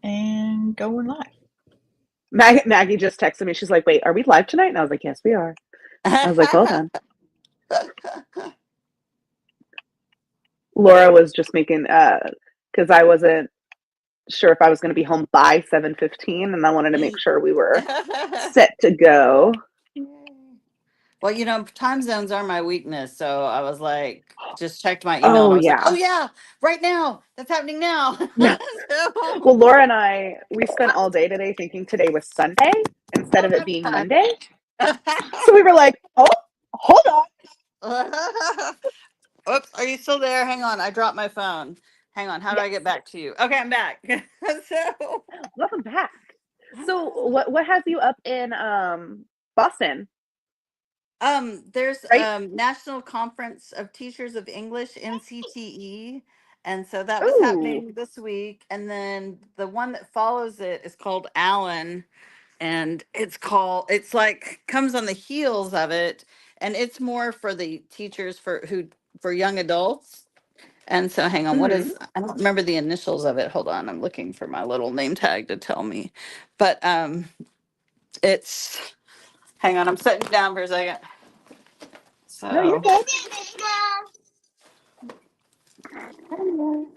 And going live. Maggie just texted me. She's like, "Wait, are we live tonight?" And I was like, "Yes, we are." I was like, "Hold on." Laura was just making because I wasn't sure if I was going to be home by 7:15, and I wanted to make sure we were set to go. Well, time zones are my weakness, so I was like, just checked my email, and Oh I was like, oh yeah. yeah, right now, that's happening now. Well, So, Laura and we spent all day today thinking today was Sunday instead oh, of it that's being fun. Monday. So we were like, "Oh, hold on." Oops, are you still there? Hang on, I dropped my phone. Hang on, how do Yes. I get back to you? Okay, I'm back. So, Welcome back. So what has you up in Boston? there's Right? National Conference of Teachers of English, NCTE, and so that was Ooh. happening this week. And then the one that follows it is called Allen, and it's like comes on the heels of it, and it's more for the teachers for young adults. And so, hang on, Mm-hmm. I don't remember the initials of it. Hold on, I'm looking for my little name tag to tell me. But it's hang on, I'm sitting down for a second. No, you're So good.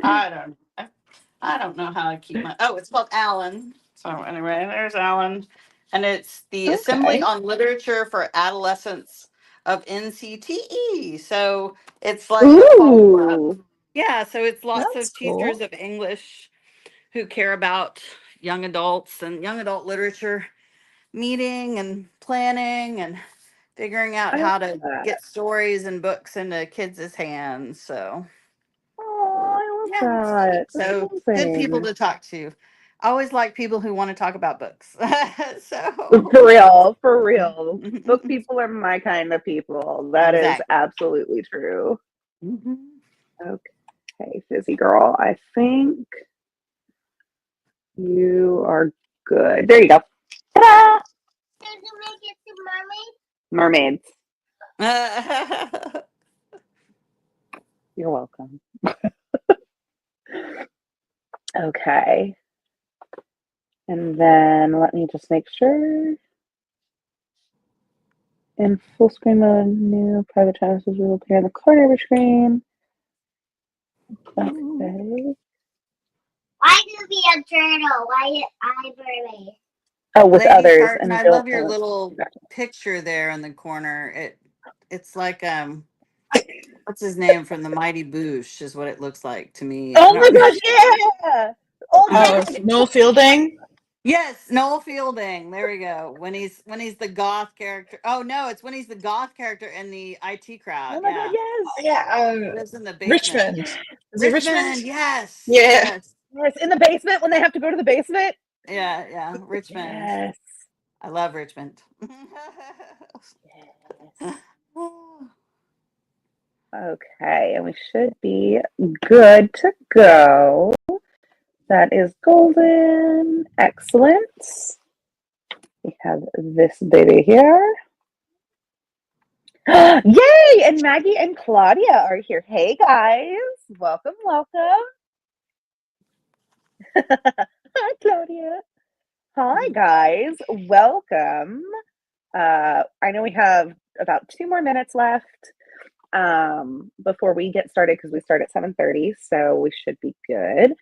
I don't I don't know how I keep my it's called Allen. So anyway, there's Allen. And it's the Assembly Okay. on Literature for Adolescents of NCTE. So it's like a follow up. Ooh, Yeah, so it's lots That's of teachers cool. of English who care about young adults and young adult literature meeting and planning and figuring out I love how to that. get stories and books into kids' hands. So Oh, I yeah, love that. That's so good people amazing. to talk to. I always like people who want to talk about books. So For real, for real. Book people are my kind of people. That is exactly. absolutely true. Mhm. Okay, Fizzy girl, I think you are good. There you go. Ta-da! Mermaids. You're welcome. Okay. And then let me just make sure. In full screen mode, new private channels will appear in the corner of your screen. Okay. Why do be a turtle? Why I mermaid? Oh, with Lady others Tartan, and I real. love your little picture there in the corner. It's like what's his name from the Mighty Boosh is what it looks like to me. I Oh my don't gosh, yeah! Old Oh, man. Noel Fielding. Yes, Noel Fielding. There we go. When he's the goth character. Oh no, it's when he's the goth character in the IT Oh crowd. my god, Yeah. yes! Yeah, Lives in the basement. Richmond. Is it Richmond, Richmond? yes. Yeah. Yes. Yes, in the basement when they have to go to the basement. Yeah, yeah. Richmond. Yes. I love Richmond. Yes. Okay, and we should be good to go. That is golden. Excellent. We have this baby here. Yay! And Maggie and Claudia are here. Hey guys. Welcome, welcome. Hi, Claudia. Hi guys. Welcome. I know we have about 2 more minutes left before we get started because we start at 7:30, so we should be good.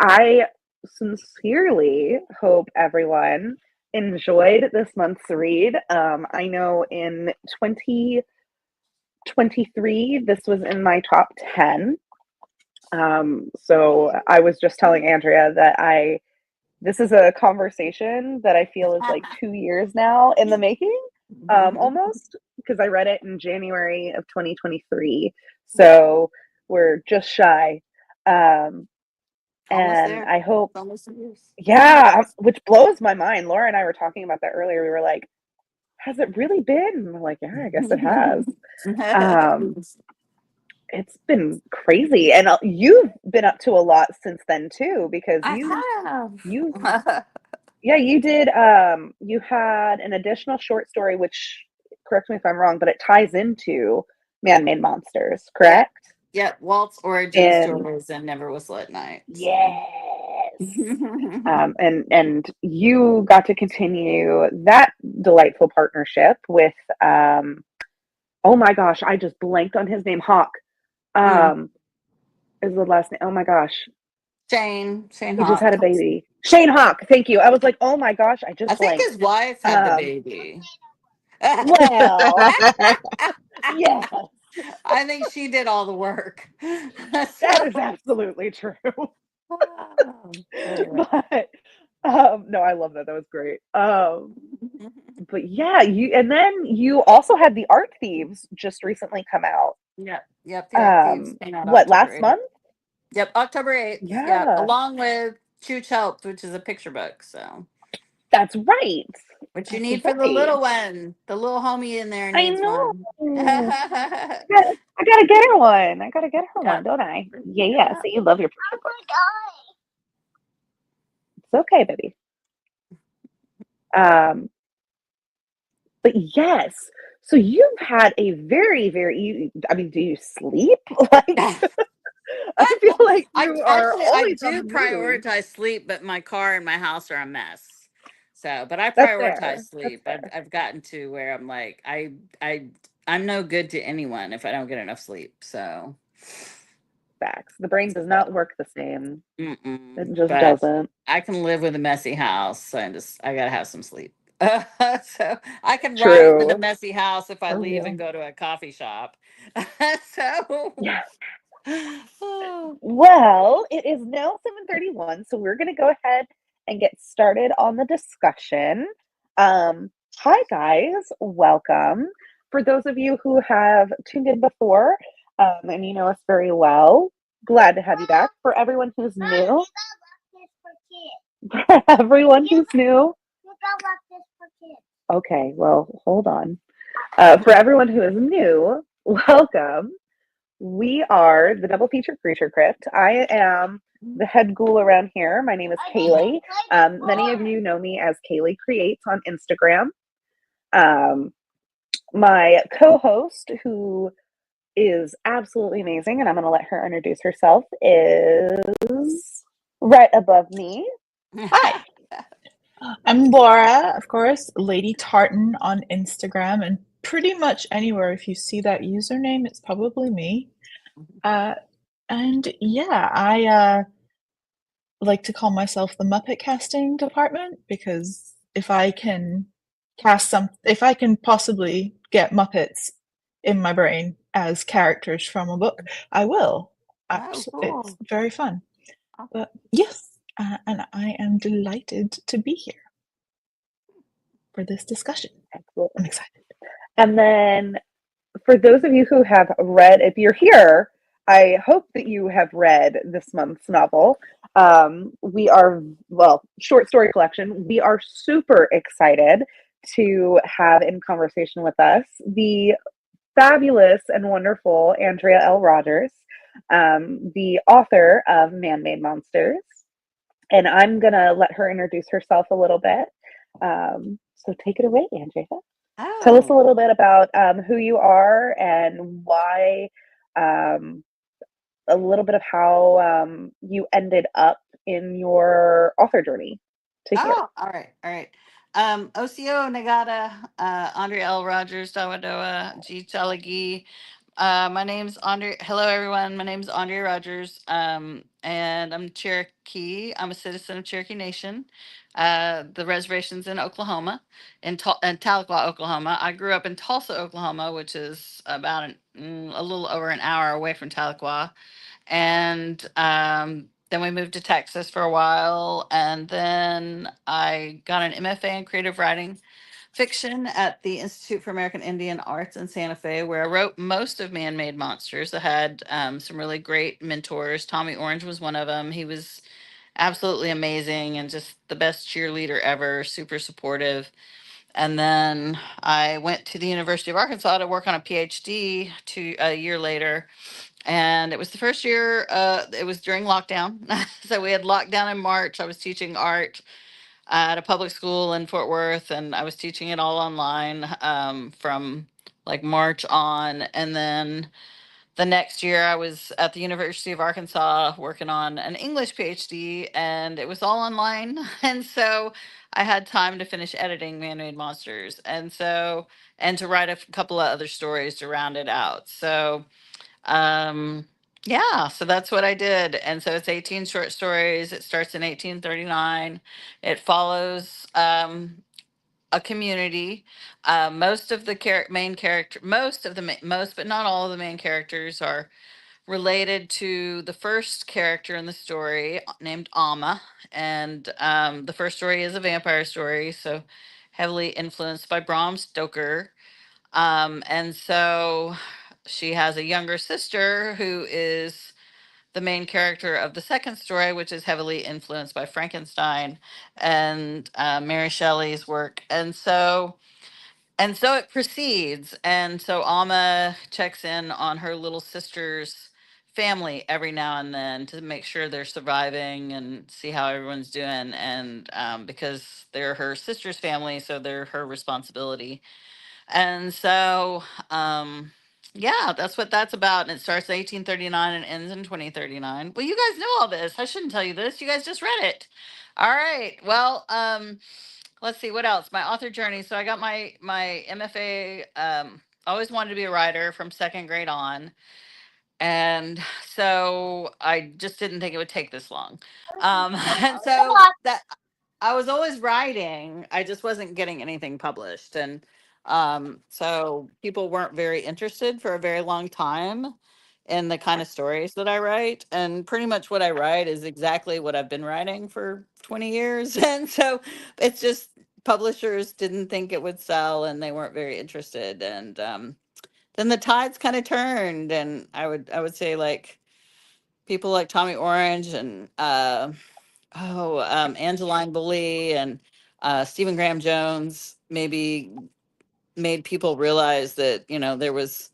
I sincerely hope everyone enjoyed this month's read. I know in 2023, this was in my top 10. So I was just telling Andrea that this is a conversation that I feel is like 2 years now in the making, almost, because I read it in January of 2023. So we're just shy. Almost And there. I hope, Almost years. yeah, which blows my mind. Laura and I were talking about that earlier. We were like, has it really been? And we're like, yeah, I guess it has. Um, it's been crazy. And you've been up to a lot since then too, because I you, have. yeah, you did, you had an additional short story, which, correct me if I'm wrong, but it ties into Man-Made Monsters, Yeah. correct? Yep, Walt's origin And stories and Never Whistle at Night. yes. And you got to continue that delightful partnership with oh my gosh, I just blanked on his name. Hawk. Is the last name. Oh my gosh. Shane He just Hawk. had a baby. Shane Hawk. Thank you. I was like, oh my gosh, I I just think blanked. his wife had the baby. Well, yes, I think she did all the work. that is absolutely true. Anyway. But no, I love that. That was great. But yeah, and then you also had the Art Thieves just recently come out. Yep. The Art Thieves came out What, October last 8th. month? Yep, October 8th. Yep, Yeah, along with Chooch Helps, which is a picture book. So, that's right. what you That's need for the right. little one, the little homie in there I needs know. one. I gotta get her one. I gotta get her one, Yep. don't I? Yeah. So you love your picture book. It's okay, baby. But yes, so you've had a very, very. I mean, do you sleep? Like, I feel like you are I always on do the move. prioritize sleep, but my car and my house are a mess. So, but I That's prioritize fair. That's sleep. fair. I've gotten to where I'm like, I I'm no good to anyone if I don't get enough sleep. So, Facts. The brain does not work the same. It just but doesn't. I can live with a messy house. So I gotta have some sleep. So I can write with a True. messy house if I For leave and real. go to a coffee shop. So, Yeah. oh, Well, it is now 7:31, so we're going to go ahead and get started on the discussion. Hi, guys. Welcome. For those of you who have tuned in before and you know us very well, glad to have you back. For everyone who's new, for everyone who's new, okay, well, hold on. For everyone who is new, welcome. We are the Double Feature Creature Crypt. I am the head ghoul around here. My name is Kayleigh. Many of you know me as Kayleigh Creates on Instagram. My co-host, who is absolutely amazing, and I'm going to let her introduce herself, is right above me. Hi. I'm Laura, of course, Lady Tartan on Instagram, and pretty much anywhere if you see that username, it's probably me. And yeah, I like to call myself the Muppet casting department because if I can if I can possibly get Muppets in my brain as characters from a book, I will. cool. It's very fun. But yes, and I am delighted to be here for this discussion. Absolutely. I'm excited. And then for those of you who have read, if you're here, I hope that you have read this month's novel. Short story collection. We are super excited to have in conversation with us the fabulous and wonderful Andrea L. Rogers, the author of Man Made Monsters. And I'm going to let her introduce herself a little bit. So take it away, Andrea. Tell us a little bit about who you are and why, a little bit of how you ended up in your author journey to here. All right. OCO Nagata, Andrea L. Rogers, Dawadoa, G. Chalagi. My name's Andre. Hello, everyone. My name's Andrea Rogers, and I'm Cherokee. I'm a citizen of Cherokee Nation. The reservation's in Oklahoma, in Tahlequah, Oklahoma. I grew up in Tulsa, Oklahoma, which is about a little over an hour away from Tahlequah. And then we moved to Texas for a while. And then I got an MFA in creative writing fiction at the Institute for American Indian Arts in Santa Fe, where I wrote most of Man Made Monsters. I had some really great mentors. Tommy Orange was one of them. He was absolutely amazing and just the best cheerleader ever, super supportive. And then I went to the University of Arkansas to work on a PhD a year later. And it was the first year, it was during lockdown. So we had lockdown in March. I was teaching art at a public school in Fort Worth, and I was teaching it all online from like March on. And then the next year I was at the University of Arkansas working on an English PhD, and it was all online. And so I had time to finish editing Man-Made Monsters, and to write a couple of other stories to round it out. So um, yeah, so that's what I did. And so it's 18 short stories. It starts in 1839. It follows a community. Most of the main character, most, but not all of the main characters are related to the first character in the story named Alma. And the first story is a vampire story, so heavily influenced by Bram Stoker. And so she has a younger sister who is the main character of the second story, which is heavily influenced by Frankenstein and Mary Shelley's work. And so it proceeds. And so Alma checks in on her little sister's family every now and then to make sure they're surviving and see how everyone's doing. And because they're her sister's family, so they're her responsibility. And so, yeah, that's what that's about. And it starts in 1839 and ends in 2039. Well, you guys know all this. I shouldn't tell you this. You guys just read it. All right. Well, let's see what else. My author journey. So I got my MFA. Always wanted to be a writer from second grade on, and so I just didn't think it would take this long. And so that I was always writing. I just wasn't getting anything published, and so people weren't very interested for a very long time in the kind of stories that I write. And pretty much what I write is exactly what I've been writing for 20 years. And so it's just publishers didn't think it would sell, and they weren't very interested. And then the tides kind of turned, and I would say like people like Tommy Orange and Angeline Bully and Stephen Graham Jones maybe made people realize that there was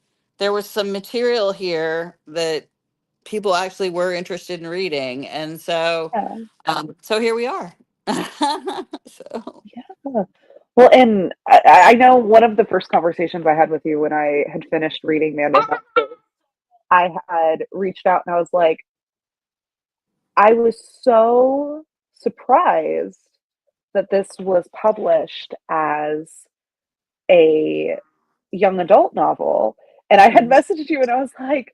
some material here that people actually were interested in reading. And so Yeah. so here we are. So Yeah. Well, and I know one of the first conversations I had with you when I had finished reading Man-Made Monsters, I had reached out and I was like, I was so surprised that this was published as a young adult novel. And I had messaged you and I was like,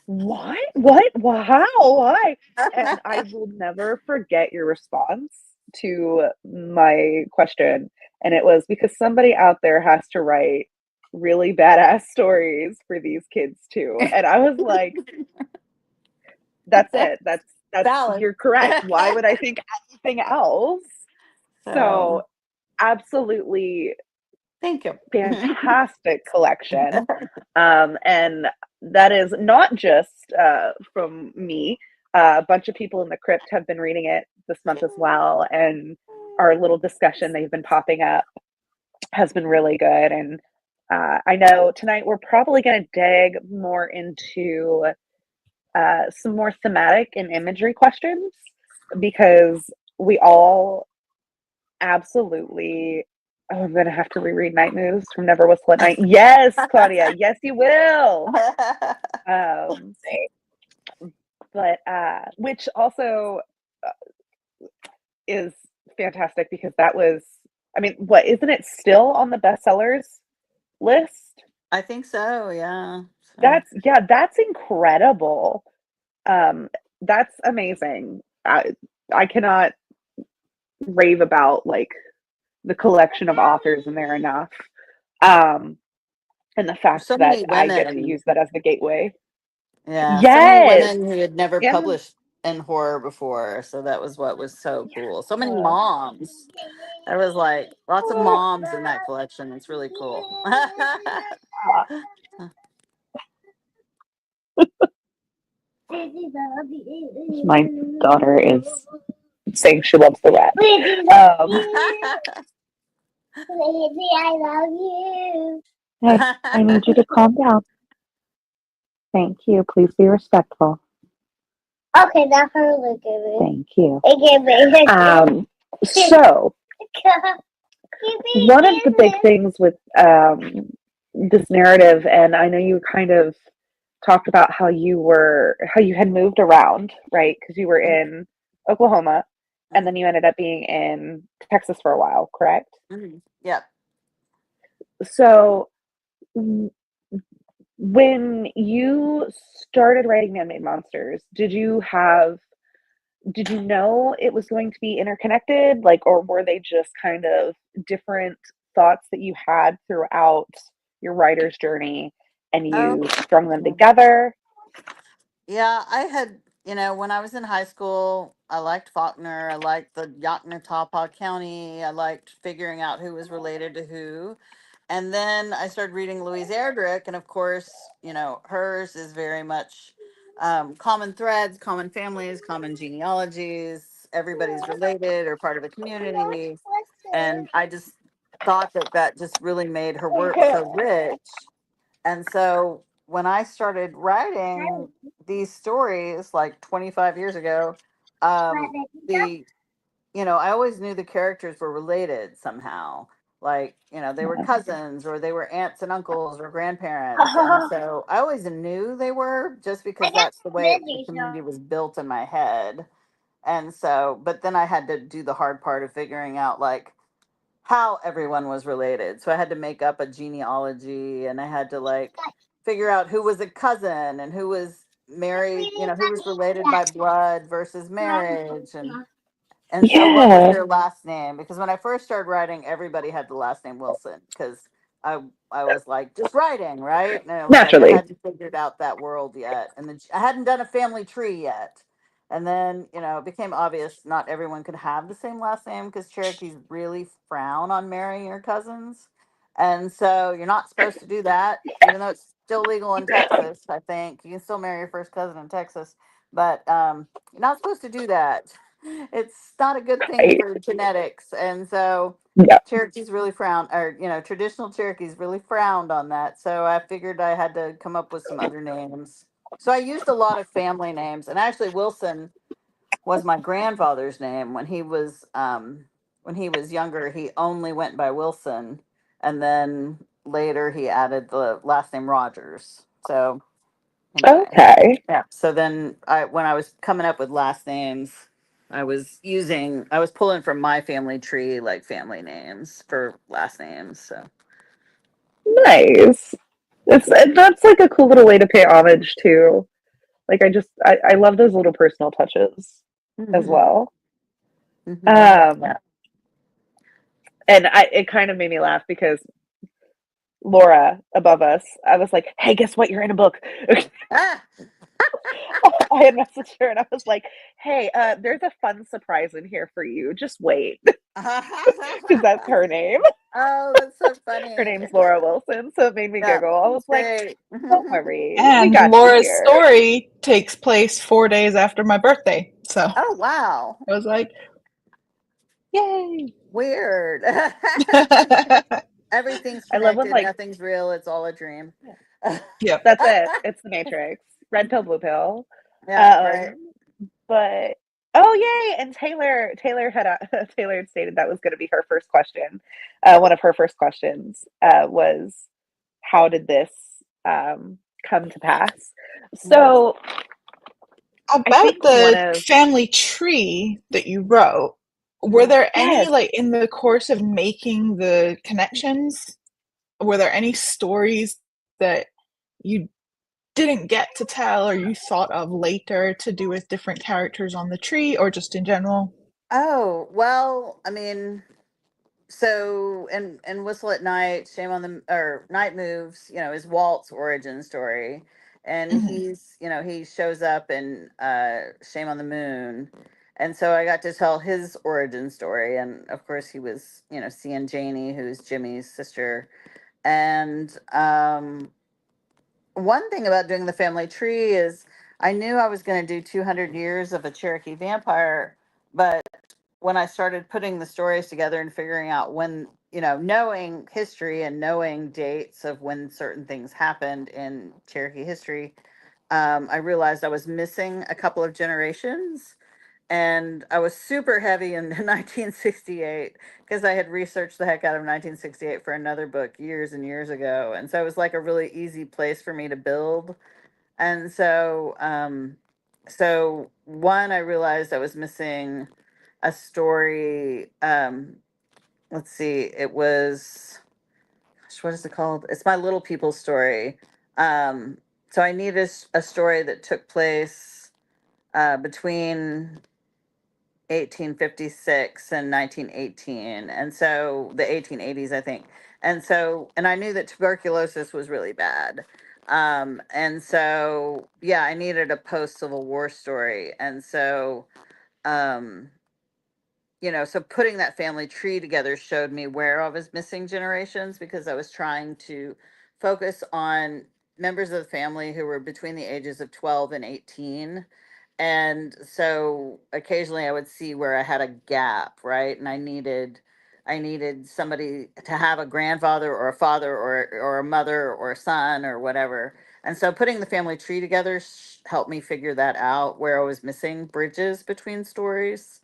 what? What? How? Why? And I will never forget your response to my question. And it was because somebody out there has to write really badass stories for these kids too. And I was like, that's it. That's valid. you're correct. Why would I think anything else? So absolutely Thank you. fantastic collection. And that is not just from me. A bunch of people in the crypt have been reading it this month as well. And our little discussion they've been popping up has been really good. And I know tonight we're probably going to dig more into some more thematic and imagery questions because we all absolutely. Oh, I'm gonna have to reread Night Moves from Never Whistle at Night. Yes, Claudia. Yes, you will. Um, but which also is fantastic because that was. I mean, what isn't it still on the bestsellers list? I think so. Yeah. So. That's incredible. That's amazing. I cannot rave about like the collection of authors in there enough. And the fact So that many I get to women. use that as the gateway. Yeah. So many Yes. women who had never Yeah. published in horror before. So that was what was so cool. So many moms. There was like lots of moms in that collection. It's really cool. My daughter is saying she loves the rat. I love you. I need you to calm down. Thank you. Please be respectful. Okay, now her look at me. Thank you. Okay, So one of the big things with this narrative, and I know you kind of talked about how you had moved around, right? Because you were in Oklahoma, and then you ended up being in Texas for a while, correct? Yep. So when you started writing Man-Made Monsters, did you know it was going to be interconnected, like, or were they just kind of different thoughts that you had throughout your writer's journey and Oh, you strung them together? yeah. I had, when I was in high school, I liked Faulkner. I liked the Yaknatapa County. I liked figuring out who was related to who. And then I started reading Louise Erdrich, and of course, hers is very much common threads, common families, common genealogies. Everybody's related or part of a community, and I just thought that just really made her work so rich. And so when I started writing these stories like 25 years ago, the I always knew the characters were related somehow. Like, they were cousins or they were aunts and uncles or grandparents. And so I always knew they were, just because that's the way the community was built in my head. And so, but then I had to do the hard part of figuring out like how everyone was related. So I had to make up a genealogy, and I had to like figure out who was a cousin and who was married, who was related by blood versus marriage, and so, what was Yeah, their last name? Because when I first started writing, everybody had the last name Wilson. Because I I was like just writing, right? And it was like I naturally. hadn't figured out that world yet, and then I hadn't done a family tree yet. And then it became obvious not everyone could have the same last name, because Cherokees really frown on marrying your cousins, and so you're not supposed to do that, even though it's still legal in Texas. I think you can still marry your first cousin in Texas, but you're not supposed to do that. It's not a good thing Right. for genetics. And so Yeah. Cherokees really frown, or, traditional Cherokees really frowned on that. So I figured I had to come up with some other names. So I used a lot of family names. And actually, Wilson was my grandfather's name. When he was younger, he only went by Wilson. And then later he added the last name Rogers. So anyway. Okay. Yeah. So then when I was coming up with last names, I was pulling from my family tree, like family names for last names. So. Nice. And that's like a cool little way to pay homage to. Like I love those little personal touches as Hmm. well. Hmm. Um, Yeah. and it kind of made me laugh because Laura above us, I was like, "Hey, guess what? You're in a book." Ah! I had messaged her and I was like, "Hey, there's a fun surprise in here for you. Just wait," because that's her name. Oh, that's so Her funny. names Laura Wilson, so it made me Yeah, giggle. I was that's like, great. "Don't worry, we And got you Laura's here." story takes place 4 days after my birthday. So Oh, wow. I was like, yay. Weird. Everything's I love when connected. like, Nothing's real. It's all a dream. Yep. that's it. It's the Matrix. Red pill, blue pill. Yeah, right. Um, but oh yay! And Taylor had Taylor had stated that was going to be her first question. One of her first questions was, "How did this come to pass?" So I About think one the of family tree that you wrote, were Mhm. there any, yes, like, in the course of making the connections, were there any stories that you didn't get to tell or you thought of later to do with different characters on the tree or just in general? Oh, well, I mean, so and Whistle at Night, Shame on the or Night Moves, is Walt's origin story. And Mhm. he shows up in Shame on the Moon. And so I got to tell his origin story. And of course he was, seeing Janie, who's Jimmy's sister. And one thing about doing the family tree is I knew I was going to do 200 years of a Cherokee vampire, but when I started putting the stories together and figuring out when, knowing history and knowing dates of when certain things happened in Cherokee history, I realized I was missing a couple of generations. And I was super heavy in 1968 because I had researched the heck out of 1968 for another book years and years ago. And so it was like a really easy place for me to build. And so one, I realized I was missing a story. Let's see, it was, gosh, what is it called? It's My Little People story. So I needed a story that took place between 1856 and 1918, and so the 1880s, I think. And I knew that tuberculosis was really bad. And so yeah, I needed a post Civil War story. And so um so putting that family tree together showed me where I was missing generations, because I was trying to focus on members of the family who were between the ages of 12 and 18. And so occasionally I would see where I had a gap, right? And I needed somebody to have a grandfather or a father or a mother or a son or whatever. And so putting the family tree together helped me figure that out, where I was missing bridges between stories.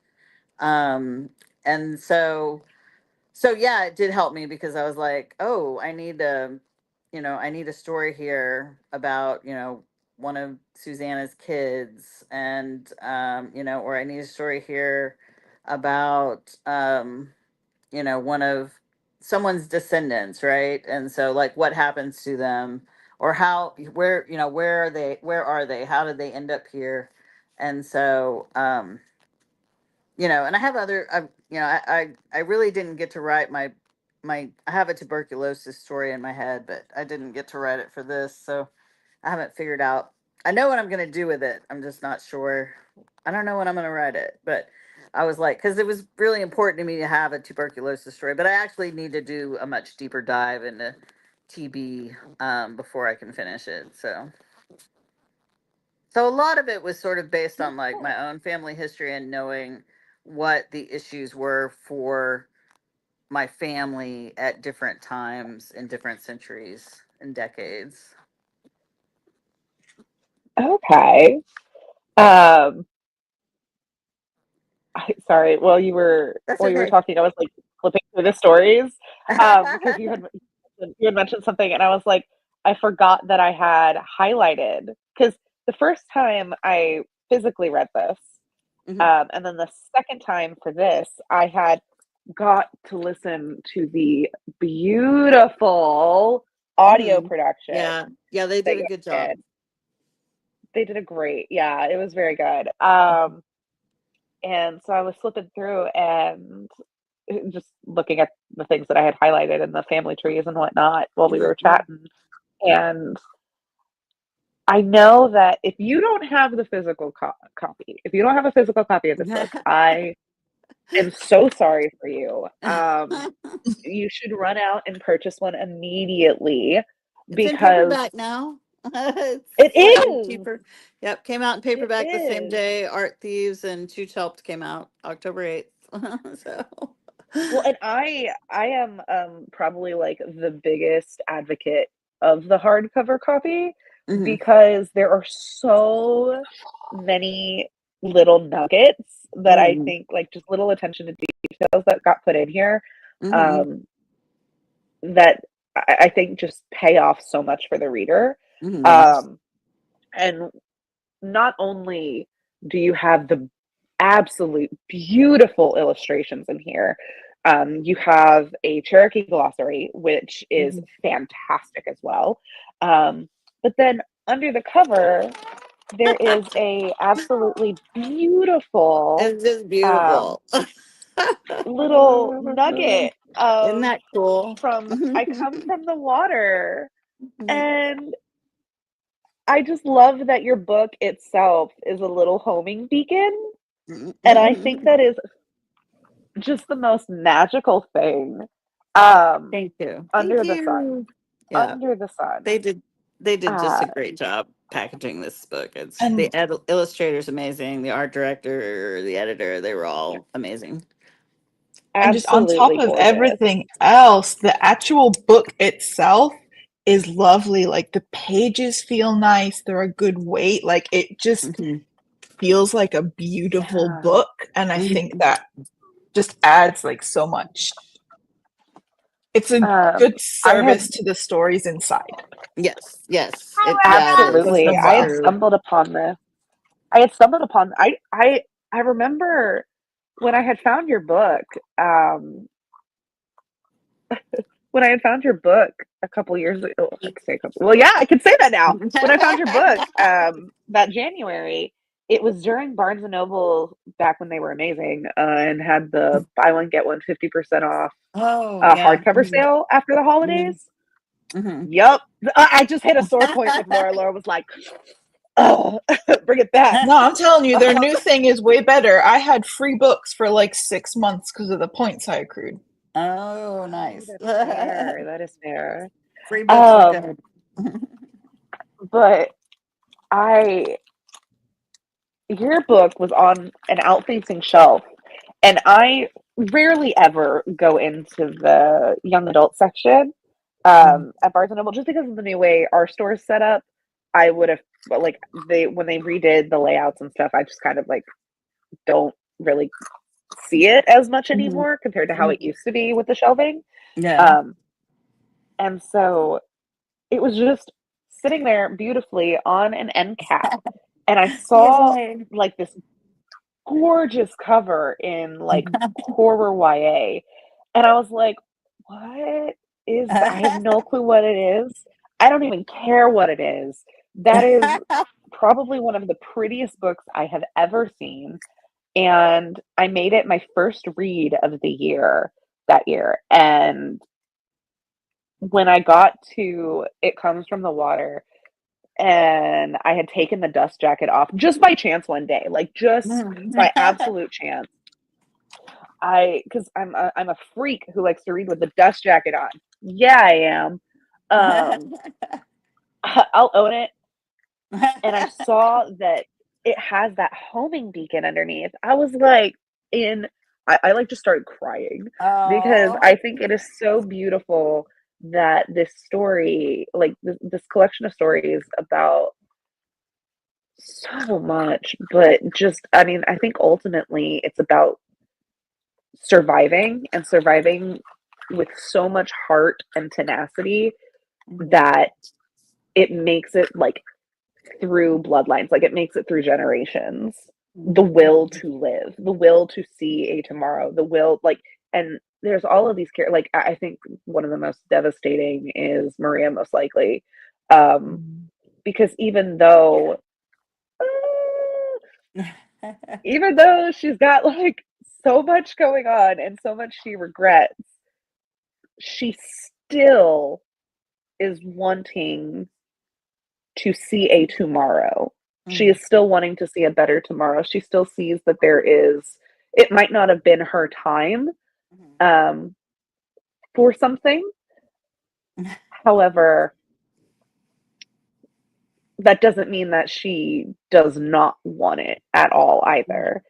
um and so yeah, it did help me, because I was like, oh, I need a story here about one of Susanna's kids, and or I need a story here about one of someone's descendants, right? And so, like, what happens to them, or where are they, how did they end up here? And so and I have other, I really didn't get to write I have a tuberculosis story in my head, but I didn't get to write it for this. So I haven't figured out, I know what I'm going to do with it. I'm just not sure. I don't know when I'm going to write it, but I was like, cause it was really important to me to have a tuberculosis story, but I actually need to do a much deeper dive into TB, before I can finish it. So a lot of it was sort of based on like my own family history and knowing what the issues were for my family at different times in different centuries and decades. Okay. Um, sorry. That's While you were okay. talking, I was like flipping through the stories, because you had mentioned something, and I was like, I forgot that I had highlighted, because the first time I physically read this, Mhm. and then the second time for this, I had got to listen to the beautiful audio Mhm. production Yeah. Yeah, they that did a you good job. did. They did a great, yeah, it was very good. And so I was flipping through and just looking at the things that I had highlighted in the family trees and whatnot while we were Mhm. chatting. And I know that if you don't have the physical copy, if you don't have a physical copy of this book, I am so sorry for you. You should run out and purchase one immediately, It's in because paperback now. It's it slightly is. cheaper. Yep, came out in It paperback the same is. day Art Thieves and Chooch Helped came out October 8th. So Well, and I am probably like the biggest advocate of the hardcover copy, Mhm. because there are so many little nuggets that I Mhm. think, like, just little attention to details that got put in here, Mhm. um, that I think just pay off so much for the reader. Mhm. Um, and not only do you have the absolute beautiful illustrations in here, you have a Cherokee glossary, which is Mhm. fantastic as well. But then under the cover, there is a absolutely beautiful It's just um, beautiful. little nugget Isn't of that cool? from I come from the water. And I just love that your book itself is a little homing beacon. And I think that is just the most magical thing, um, Thank you. Thank under the sun. you. Yeah, Under the sun. they did. They did just Uh, a great job packaging this book. It's the And illustrator's amazing. The art director, the editor, they were all amazing. just on top Absolutely of gorgeous. everything else, the actual book itself is lovely. Like, the pages feel nice, they're a good weight, like, it just Hmm. feels like a beautiful Yeah. book, and I think that just adds, like, so much. It's a good service to the stories inside. Yes. Absolutely. As I well. had stumbled upon this. I remember when I had found your book, a couple years ago. I could say a couple. Well, yeah, I can say that now. When I found your book, that January, it was during Barnes and Noble back when they were amazing, and had the buy one get one 50% off hardcover sale after the holidays. Yep, I just hit a sore point with Laura. Laura was like, "Oh, bring it back." No, I'm telling you, their new thing is way better. I had free books for like 6 months because of the points I accrued. Oh, nice. That is fair. Free books are good. But your book was on an out-facing shelf, and I rarely ever go into the young adult section at Barnes and Noble just because of the new way our store is set up. I would have like when they redid the layouts and stuff, I just kind of like don't really see it as much anymore compared to how it used to be with the shelving. Yeah. And so it was just sitting there beautifully on an end cap, and I saw like this gorgeous cover in like horror YA, and I was like, what is that? I have no clue what it is. I don't even care what it is. That is probably one of the prettiest books I have ever seen, and I made it my first read of the year that year. And when I got to It Comes from the Water, and I had taken the dust jacket off just by chance one day, like just by absolute chance. Because I'm a freak who likes to read with the dust jacket on. Yeah, I am. I'll own it. And I saw that it has that homing beacon underneath. I was like, I like just started crying because I think it is so beautiful that this story, like this collection of stories about so much, but just, I mean, I think ultimately it's about surviving and surviving with so much heart and tenacity that it makes it like through bloodlines, like it makes it through generations. The will to live, the will to see a tomorrow, the will, like, and there's all of these characters. Like, I think one of the most devastating is Maria, most likely, because even though she's got like so much going on and so much she regrets, she still is wanting to see a tomorrow. She is still wanting to see a better tomorrow. She still sees that it might not have been her time for something. However, that doesn't mean that she does not want it at all either.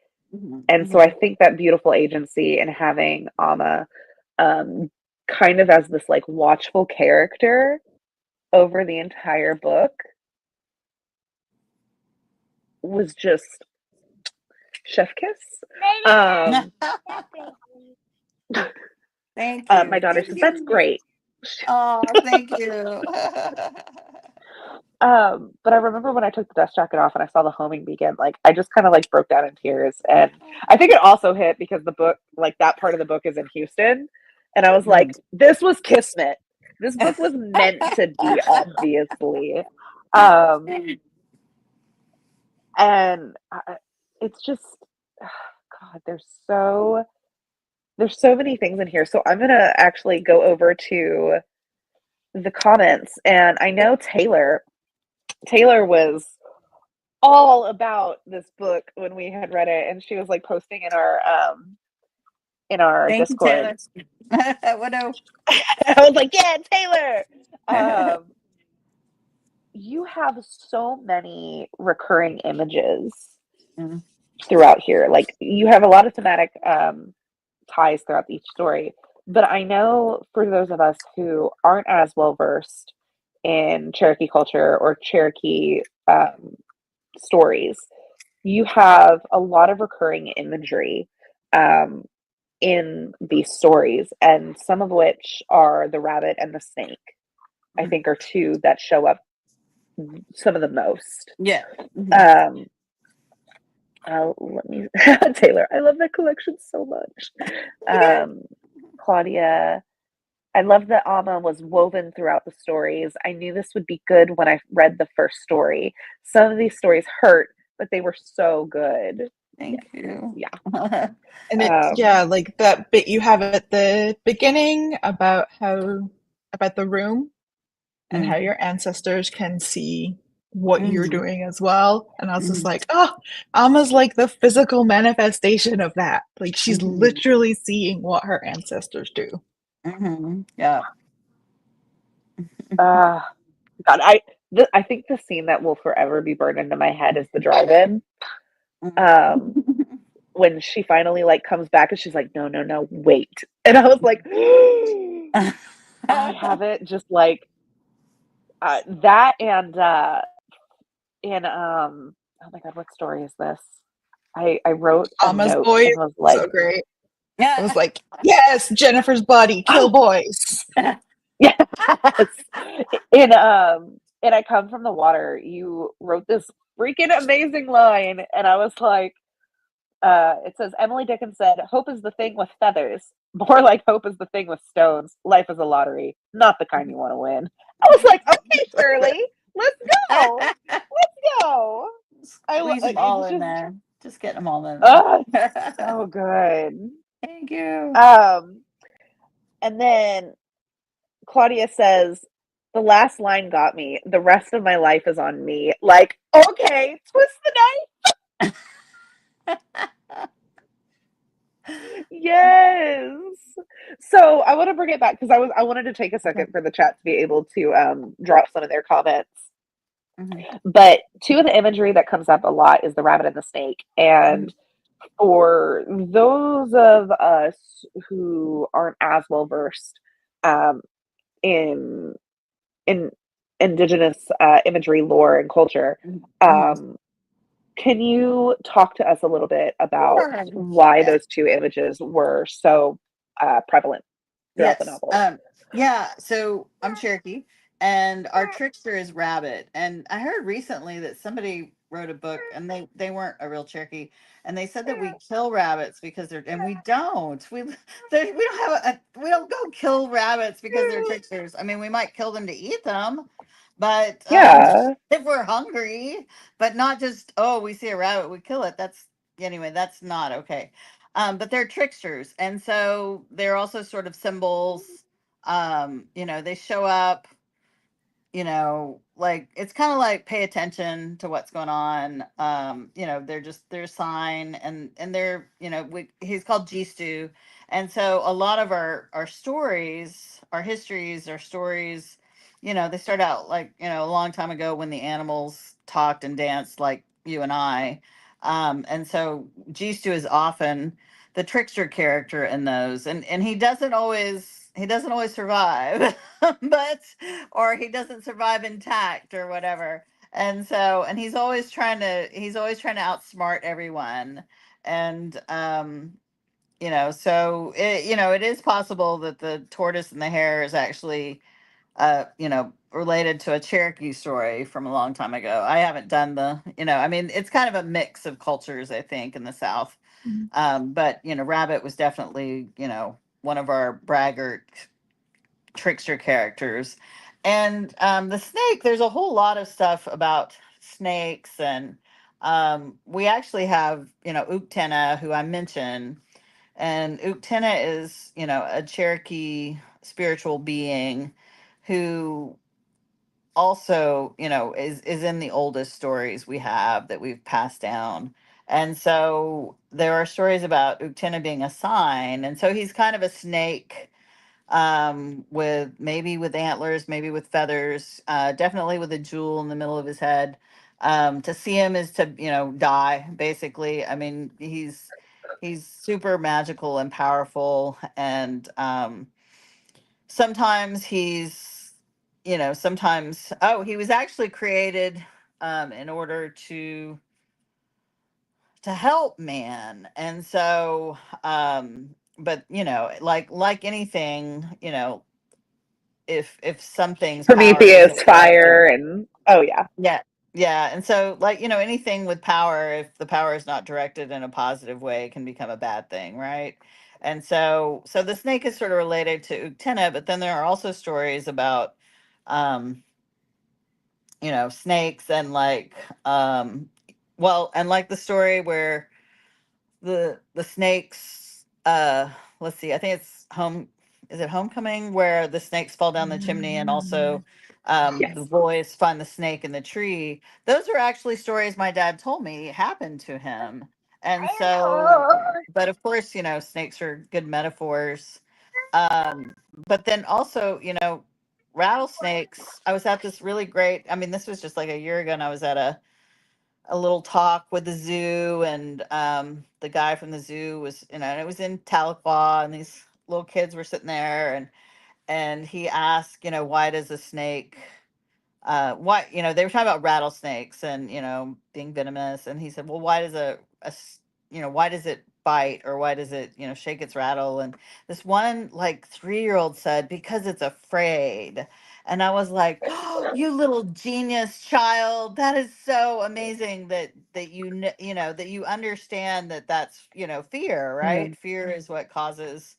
And so I think that beautiful agency and having Amma kind of as this like watchful character over the entire book was just chef kiss. Thank you. My daughter says, that's great. Oh, thank you. But I remember when I took the dust jacket off and I saw the homing beacon, like I just kind of like broke down in tears. And I think it also hit because the book, like that part of the book is in Houston. And I was like, this was kismet. This book was meant to be, obviously. And it's just, God, there's so many things in here. So I'm going to actually go over to the comments. And I know Taylor was all about this book when we had read it, and she was like posting in our Thank Discord. You, Taylor. What a... I was like, yeah, Taylor. You have so many recurring images throughout here. Like you have a lot of thematic ties throughout each story. But I know for those of us who aren't as well versed in Cherokee culture or Cherokee stories, you have a lot of recurring imagery in these stories, and some of which are the rabbit and the snake. I think are two that show up some of the most. Yeah. Let me Taylor, I love that collection so much. Claudia, I love that Amma was woven throughout the stories. I knew this would be good when I read the first story. Some of these stories hurt, but they were so good. Thank you. Yeah. And it's like that bit you have at the beginning about the room and how your ancestors can see what you're doing as well. And I was just like, oh, Alma's like the physical manifestation of that. Like she's literally seeing what her ancestors do. Yeah. God, I think the scene that will forever be burned into my head is the drive-in. When she finally like comes back and she's like, no, wait. And I was like, I have it just like that and oh my God, what story is this? I wrote a Alma's note boy and was like, so great. I was like, yes, Jennifer's body, kill boys. Yes. And I come from the water. You wrote this freaking amazing line, and I was like, it says Emily Dickinson said, "Hope is the thing with feathers. More like hope is the thing with stones. Life is a lottery, not the kind you want to win." I was like, okay, Shirley, let's go, let's go. Squeeze them all in there. Just get them all in there. Oh, so good. Thank you. And then Claudia says, the last line got me. The rest of my life is on me. Like, okay, twist the knife. Yes. So I want to bring it back because I wanted to take a second for the chat to be able to drop some of their comments. But two of the imagery that comes up a lot is the rabbit and the snake. And for those of us who aren't as well versed in indigenous imagery, lore, and culture, can you talk to us a little bit about why those two images were so prevalent throughout the novel? Yeah, so I'm Cherokee, and our trickster is Rabbit. And I heard recently that somebody wrote a book, and they weren't a real Cherokee, and they said that we kill rabbits because they're, and we don't. We don't have we don't go kill rabbits because they're tricksters. I mean, we might kill them to eat them, but if we're hungry, but not just, oh, we see a rabbit, we kill it. That's not okay. But they're tricksters, and so they're also sort of symbols. They show up, like it's kind of like pay attention to what's going on. They're a sign, and they're, he's called G-Stu. And so a lot of our stories, our histories, our stories, they start out like, a long time ago when the animals talked and danced like you and I. And so G-Stu is often the trickster character in those, and he doesn't always survive, but or he doesn't survive intact or whatever. And he's always trying to outsmart everyone. And so it is possible that the tortoise and the hare is actually related to a Cherokee story from a long time ago. I haven't done I mean, it's kind of a mix of cultures, I think, in the South. But Rabbit was definitely, one of our braggart trickster characters. And the snake, there's a whole lot of stuff about snakes. And we actually have, Uktena, who I mentioned. And Uktena is, a Cherokee spiritual being who also, is in the oldest stories we have that we've passed down. And so there are stories about Uktena being a sign. And so he's kind of a snake, with antlers, maybe with feathers, definitely with a jewel in the middle of his head. To see him is to, die, basically. I mean, he's super magical and powerful. And sometimes he was actually created in order to help man. And so like anything, if something's power Prometheus, isn't fire, directed. and oh yeah. Yeah. Yeah. And so, like, anything with power, if the power is not directed in a positive way, can become a bad thing, right? And so the snake is sort of related to Uktena, but then there are also stories about, um, snakes and and like the story where the snakes, let's see, I think it's home, is it Homecoming, where the snakes fall down the chimney, and also the Yes. boys find the snake in the tree. Those are actually stories my dad told me happened to him. And so, but of course, snakes are good metaphors. um but then also, rattlesnakes, I was at this really great, I mean, this was just like a year ago, and I was at a little talk with the zoo, and the guy from the zoo was, and it was in Tahlequah, and these little kids were sitting there, and he asked, why does a snake, why, they were talking about rattlesnakes and, being venomous, and he said, well, why does why does it bite, or why does it, shake its rattle? And this one, like, 3-year-old said, because it's afraid. And I was like, oh, you little genius child, that is so amazing that that you understand that that's, fear, Mm. right? Fear is what causes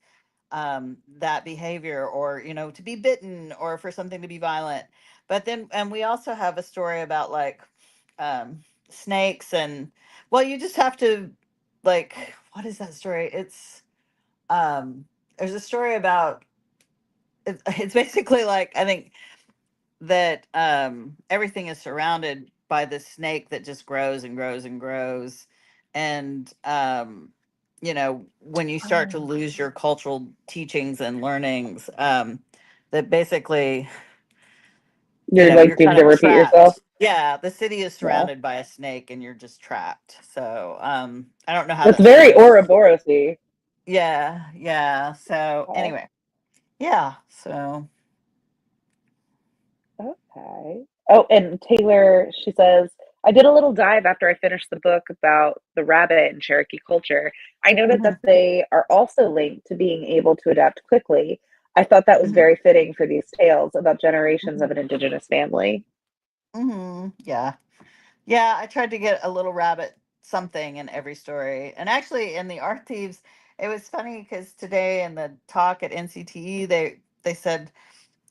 that behavior, or to be bitten, or for something to be violent. But then, and we also have a story about, like, snakes, and, well, you just have to, like, what is that story? It's there's a story about, it's basically like, I think that everything is surrounded by this snake that just grows and grows and grows. And when you start to Oh. lose your cultural teachings and learnings, that basically, You're like you're doomed kind to of repeat yourself. trapped. Yeah, the city is Yeah. surrounded by a snake, and you're just trapped. So I don't know how That's that very story's. Ouroboros-y. Yeah, yeah. So Okay. anyway, yeah. So Okay. Oh, and Taylor, she says, I did a little dive after I finished the book about the rabbit in Cherokee culture. I noted that mhm, they are also linked to being able to adapt quickly. I thought that was mhm, very fitting for these tales about generations mhm, of an indigenous family. yeah. Yeah, I tried to get a little rabbit something in every story. And actually, in the Art Thieves, it was funny because today in the talk at NCTE, they said,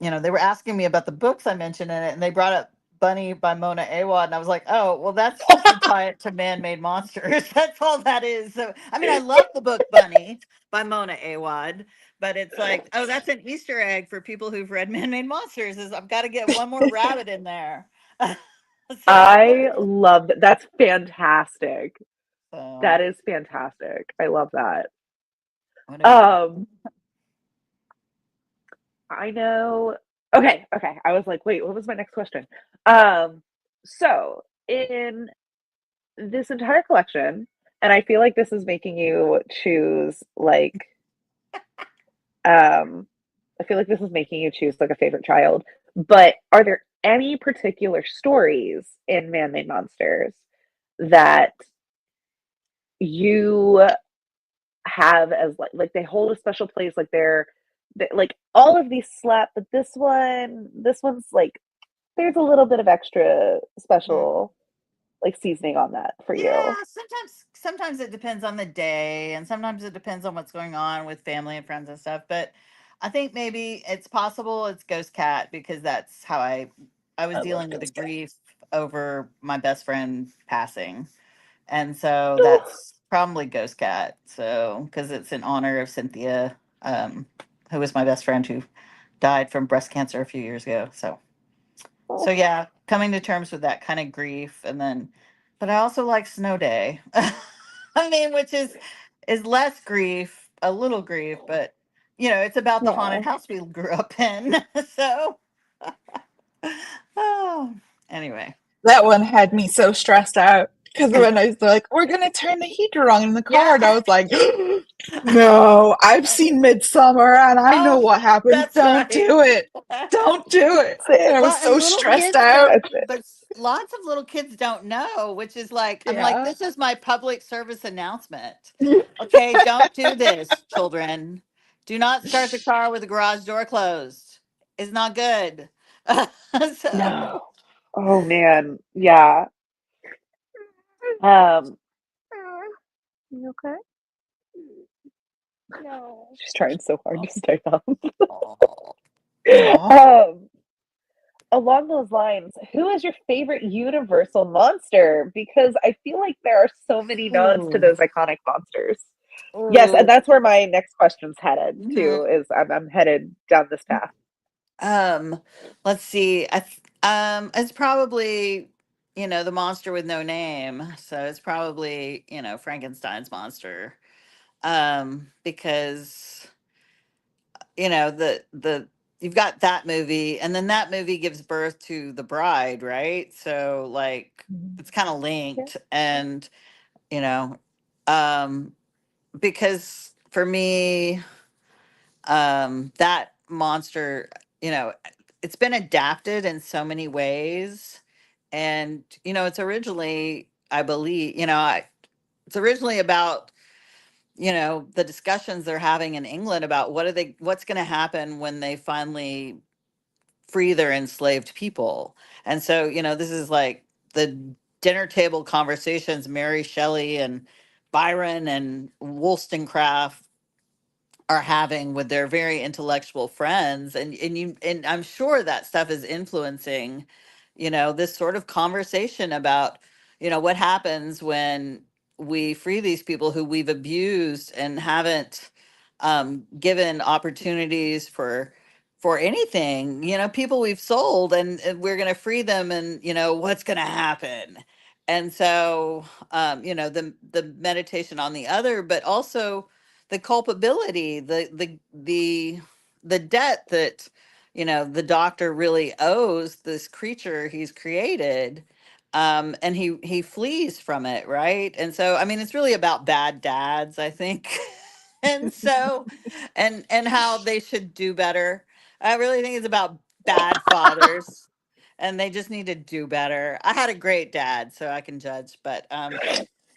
they were asking me about the books I mentioned in it, and they brought up Bunny by Mona Awad, and I was like, oh, well, that's just to tie it to man-made monsters. That's all that is. So, I mean, I love the book Bunny by Mona Awad, but it's like, oh, that's an Easter egg for people who've read Man-Made Monsters. Is I've got to get one more rabbit in there. so, I love that. That's fantastic. so That is fantastic. I love that. whatever. Um, I know. Okay, okay. I was like, wait, what was my next question? So in this entire collection, and I feel like this is making you choose like I feel like this is making you choose like a favorite child, but are there any particular stories in Man-Made Monsters that you have as like they hold a special place, like like all of these slap, but this one's like there's a little bit of extra special like seasoning on that for you. Yeah, sometimes it depends on the day, and sometimes it depends on what's going on with family and friends and stuff. But I think maybe it's possible it's Ghost Cat, because that's how I was I love dealing with the Ghost Cat. grief over my best friend passing. And so that's probably Ghost Cat. So, because it's in honor of Cynthia, who was my best friend, who died from breast cancer a few years ago. So yeah, coming to terms with that kind of grief. And then, but I also like Snow Day. I mean, which is less grief, a little grief, but it's about the haunted No. house we grew up in. So, oh, anyway. That one had me so stressed out because when I was like, "We're gonna turn the heater on in the car," Yeah. and I was like, No, I've seen Midsummer and I know Oh, what happens. that's Don't right. do it. Don't do it. That's it. I was Well, and so little stressed kids out. don't, That's it. but lots of little kids don't know, which is like, I'm like, Yeah. this is my public service announcement. Okay, don't do this, children. Do not start the car with the garage door closed. It's not good. So, No. Oh man. Yeah. Um, you okay? No. She's trying so hard to stay up. oh, Aw. Um, along those lines, who is your favorite universal monster? Because I feel like there are so many nods to ooh, those iconic monsters. Yes, and ooh, that's where my next question's headed mhm. too, is I'm headed down this path. Um, let's see. It's probably, the monster with no name. So it's probably, Frankenstein's monster. Because the you've got that movie, and then that movie gives birth to The Bride, right? So like it's kind of Yeah. linked, and you know, um, because for me, that monster, you know, it's been adapted in so many ways, and it's originally, I believe, it's originally about the discussions they're having in England about what's going to happen when they finally free their enslaved people. And so, this is like the dinner table conversations Mary Shelley and Byron and Wollstonecraft are having with their very intellectual friends, and I'm sure that stuff is influencing this sort of conversation about what happens when we free these people who we've abused and haven't given opportunities for anything, people we've sold, and we're going to free them, and what's going to happen. And so the meditation on the other, but also the culpability, the debt that the doctor really owes this creature he's created, and he flees from it, right? And so, I mean, it's really about bad dads, I think. And so, and how they should do better. I really think it's about bad fathers, and they just need to do better. I had a great dad, so I can judge, but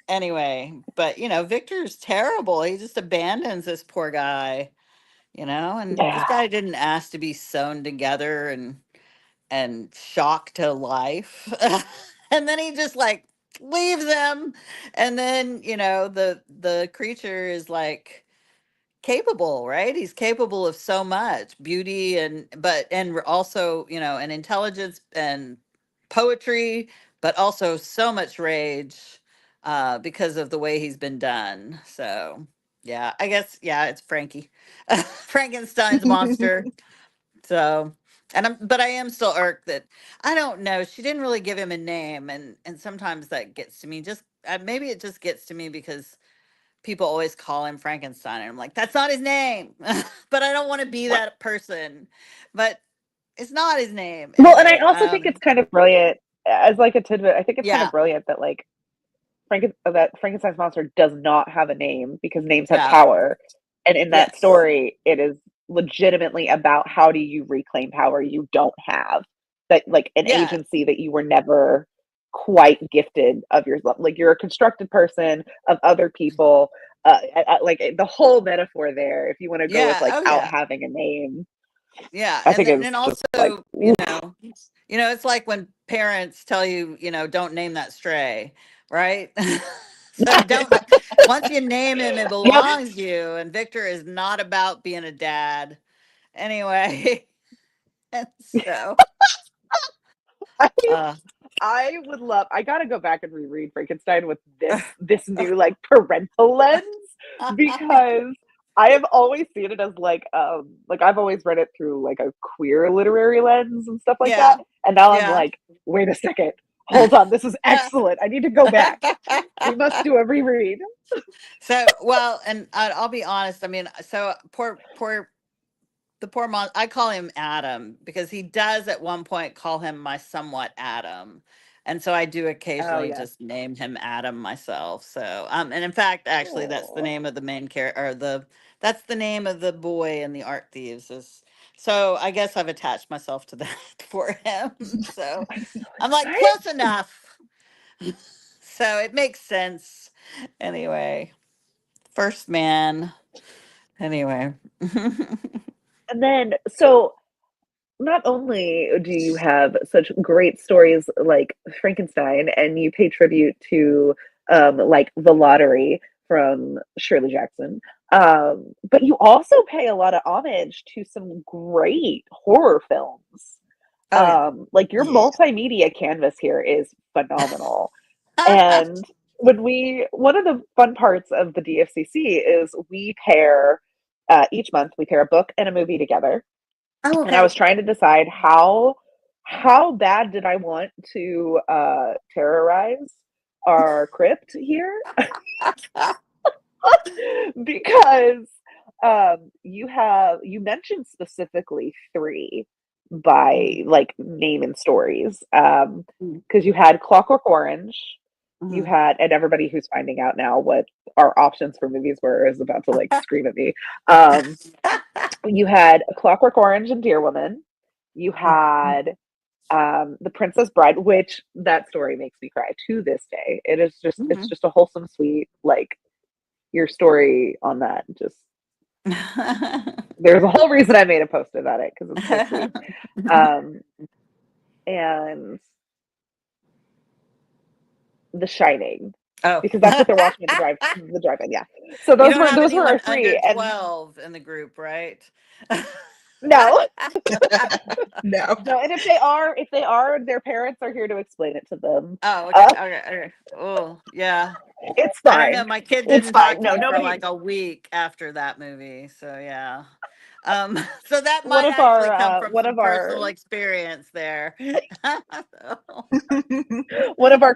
anyway, but Victor's terrible. He just abandons this poor guy, and this Yeah. guy didn't ask to be sewn together and shocked to life. And then he just like leaves him. And then, the creature is like capable, right? He's capable of so much beauty, and also, an intelligence and poetry, but also so much rage, because of the way he's been done. So yeah, I guess, yeah, it's Frankie. Frankenstein's monster. So, but I am still irked that I don't know. She didn't really give him a name, and sometimes that gets to me. Just maybe it just gets to me because people always call him Frankenstein, and I'm like, that's not his name. But I don't want to be that person. But it's not his name Well, and I anyway. also think it's kind of brilliant as like a tidbit. I think it's kind of Yeah, brilliant that like that Frankenstein's monster does not have a name because names have yeah, power. And in that yes, story, it is legitimately about how do you reclaim power you don't have, that like an yeah, agency that you were never quite gifted of yourself. Like you're a constructed person of other people. Like the whole metaphor there, if you want to go with yeah, like oh out yeah, having a name, yeah, I and think then is and just like, also, it's like when parents tell you, don't name that stray, right? So don't. Once you name him, it yep. belongs to you. And Victor is not about being a dad, anyway. And so, I uh, I would love. I gotta go back and reread Frankenstein with this new like parental lens because I have always seen it as like I've always read it through like a queer literary lens and stuff like that, yeah, and now I'm yeah. like, wait a second, hold on, this is excellent. I need to go back. We must do a reread. So, well, and I'll be honest. I mean, so the poor I call him Adam because he does at one point call him my somewhat Adam. And so I do Oh occasionally yes. just name him Adam myself. So, and in fact, actually, that's the Oh. name of the main character, or that's the name of the boy in the Art Thieves. Is so I guess I've attached myself to that for him. So I'm so I'm like excited. close enough. So it makes sense. Anyway, first man. Anyway. And then, so not only do you have such great stories like Frankenstein, and you pay tribute to like The Lottery from Shirley Jackson, but you also pay a lot of homage to some great horror films. Oh yeah. Like your Yeah. multimedia canvas here is phenomenal. And one of the fun parts of the DFCC is we pair each month we pair a book and a movie together. Oh, And I okay. was trying to decide how bad did I want to terrorize our crypt here because you mentioned specifically three Mhm, by like name and stories mhm, because you had Clockwork Orange, you mhm. had, and everybody who's finding out now what our options for movies were is about to like scream at me. um you had Clockwork Orange and Dear Woman. You had The Princess Bride, which that story makes me cry to this day. It's Mhm. just a wholesome, sweet, like your story on that. Just there's a whole reason I made a post about it because it's so sweet. Um, and The Shining, Oh. because that's what they're watching at the drive-in. Yeah. So You those don't were have those were anyone our under three. And 12 in the group, right? no, No. no. And if they are, their parents are here to explain it to them. Oh, okay. Uh, Okay. Okay. Oh, yeah. it's I don't know. fine. My kid It's didn't talk fine. to No, me for nobody. like a week after that movie. So, yeah. So that One might of actually our come from one some of our personal experience there. So, one of our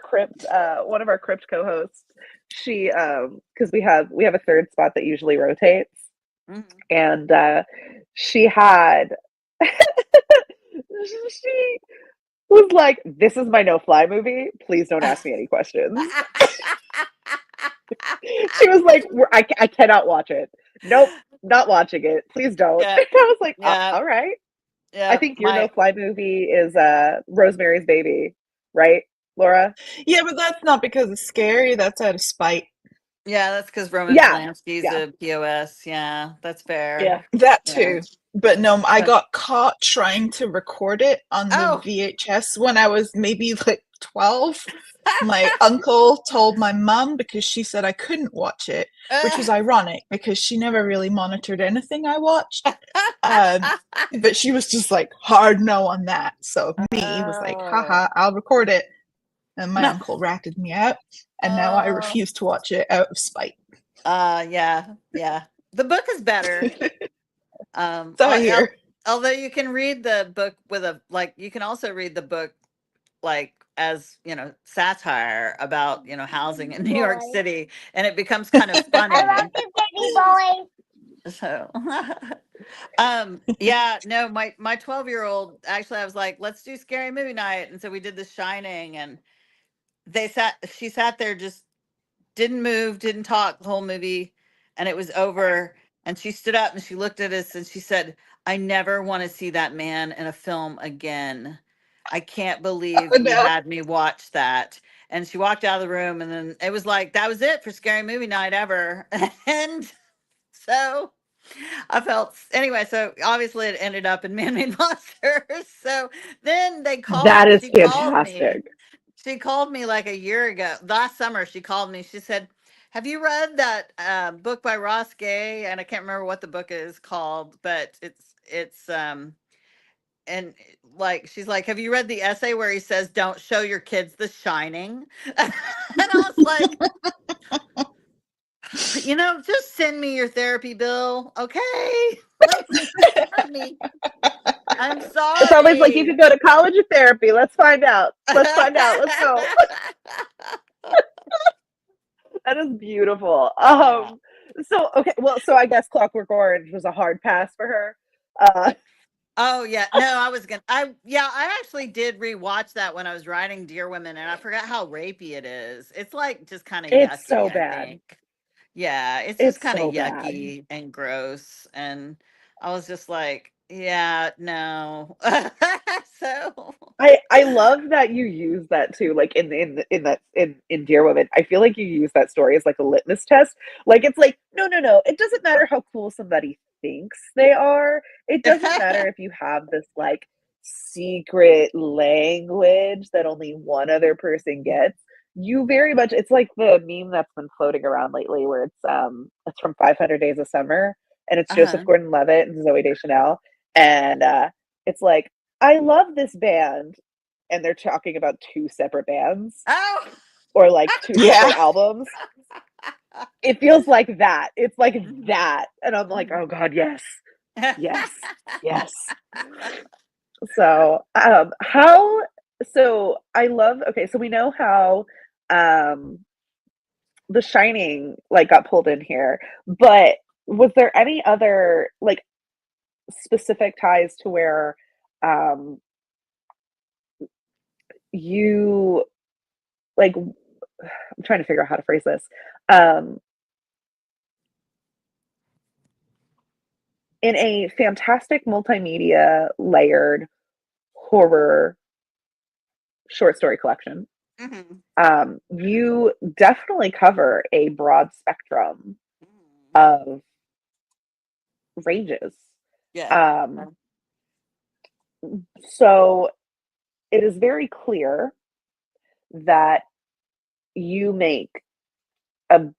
crypt co-hosts, she because we have a third spot that usually rotates, mhm. and she had she was like, this is my no fly movie, please don't ask me any questions. She was like, I cannot watch it, nope, not watching it, please don't. Yeah. I was like, Yeah. all right. I Yeah. think your no My, fly movie is Rosemary's Baby, right, Laura? Yeah, but that's not because it's scary. That's out of spite. yeah, that's because Roman Yeah, Polanski's yeah, a POS. Yeah, that's fair. yeah. That Yeah. too. But no, I Uh, got caught trying to record it on the Oh. VHS when I was maybe like 12. My uncle told my mom because she said I couldn't watch it, which was ironic because she never really monitored anything I watched. But she was just like hard no on that. So me was like, Oh. haha, I'll record it. And my uncle ratted me out. And now I Oh. refuse to watch it out of spite. Yeah, yeah. The book is better. So I hear. Although you can read the book with a like, you can also read the book like as satire about housing in New York Boy. City, and it becomes kind of I love funny. you, baby boy. So, yeah, no, my 12-year-old actually, I was like, let's do scary movie night, and so we did The Shining, and she sat there just didn't move, didn't talk the whole movie, and it was over. And she stood up and she looked at us and she said, I never want to see that man in a film again. I can't believe Oh you no. had me watch that. And she walked out of the room, and then it was like, that was it for scary movie night ever. And so I felt anyway. So obviously it ended up in Man Made Monsters. So then That is she called me. fantastic. She called me like a year ago, last summer. She called me. She said, have you read that book by Ross Gay? And I can't remember what the book is called, but and like, she's like, have you read the essay where he says, don't show your kids The Shining? And I was like, just send me your therapy bill, okay? Like, send me. I'm It's always like you sorry. could go to college or therapy. Let's find out. Let's find out. Let's go. That is beautiful. Yeah. So okay, well, so I guess Clockwork Orange was a hard pass for her. Uh, Oh yeah, no, I actually did rewatch that when I was writing Dear Women, and I forgot how rapey it is. It's like just kind of It's yucky, so I bad. think. Yeah, it's just It's kind of so bad. yucky and gross, and I was just like, yeah, no. So, I love that you use that too, like in Dear Women. I feel like you use that story as like a litmus test. Like it's like, no. It doesn't matter how cool somebody thinks they are. It doesn't matter if you have this like secret language that only one other person gets. You very much it's like the meme that's been floating around lately where it's from 500 Days of Summer and it's Joseph uh-huh. Gordon-Levitt and Zoe Deschanel and it's like I love this band, and they're talking about two separate bands Oh. or like two Yeah. separate albums. It feels like that. It's like Mhm. that. And I'm like, oh Mhm. God, yes, yes, yes. So, so I love, okay, so we know how um, The Shining like got pulled in here, but was there any other like specific ties to where um, you like I'm trying to figure out how to phrase this. Um, in a fantastic multimedia layered horror short story collection, Mhm. you definitely cover a broad spectrum Mhm. of ranges. Yeah. Um, so it is very clear that you make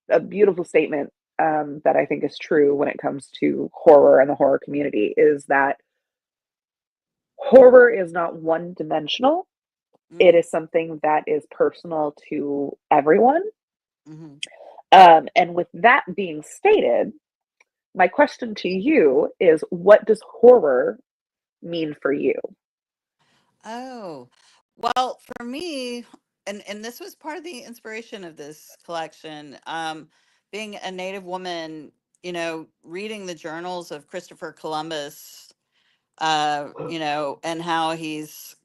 a beautiful statement that I think is true when it comes to horror and the horror community is that horror is not one dimensional. It Mhm. is something that is personal to everyone. Mhm. And with that being stated, my question to you is what does horror mean for you? Oh, well, for me, and this was part of the inspiration of this collection. Being a Native woman, reading the journals of Christopher Columbus, and how he's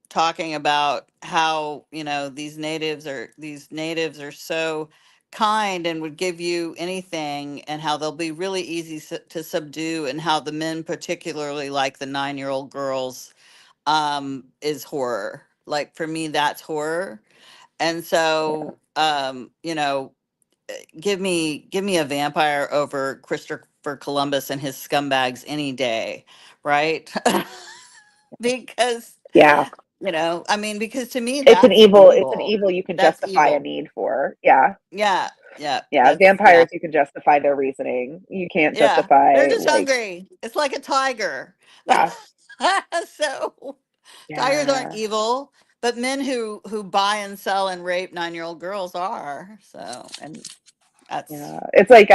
talking about how these natives are so kind and would give you anything, and how they'll be really easy to subdue, and how the men particularly like the 9-year-old girls, is horror. Like for me, that's horror. And Yeah, so, give me a vampire over Christopher Columbus and his scumbags any day, right? Because yeah. I mean, because to me that's It's an evil. evil you can That's justify a evil. need for. Yeah. Yeah, yeah, Yeah. that's yeah, Vampires you can justify their reasoning. You can't yeah. They're justify just like hungry. It's like a tiger. yeah. So tigers aren't Yeah. evil, but men who buy and sell and rape 9-year-old girls are. So, and that's Yeah. It's like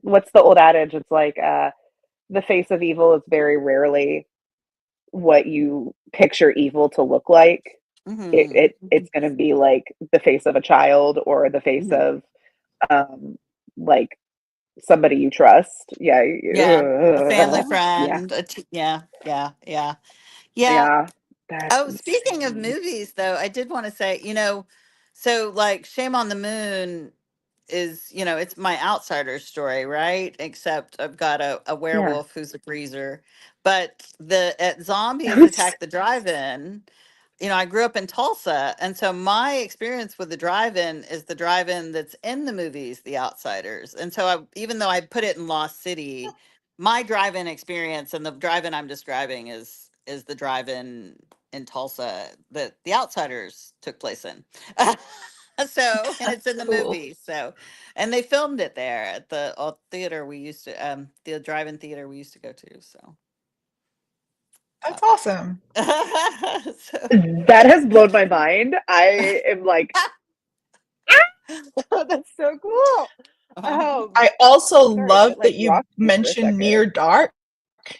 what's the old adage? It's like the face of evil is very rarely what you picture evil to look like. It's mhm, going to be like the face of a child or the face mhm. of um like somebody you trust. Yeah. Yeah, a family Yeah. friend. Yeah, yeah, yeah, yeah. Yeah. That's Oh, speaking of insane. movies, though, I did want to say, so like Shame on the Moon is, it's my outsider story, right? Except I've got a Yeah. werewolf who's a greaser. But the at Zombies It's Attack the Drive-In, I grew up in Tulsa, and so my experience with the drive-in is the drive-in that's in the movies, The Outsiders. And so even though I put it in Lost City, my drive-in experience and the drive-in I'm describing is the drive-in in Tulsa that The Outsiders took place in. So, and it's That's in the cool. movie. So, and they filmed it there at the theater the drive-in theater we used to go to. So, That's awesome. so, that has blown my mind. I am like, oh, that's so cool. I also Sorry, love that like that you rocked me for a mentioned second. Near Dark.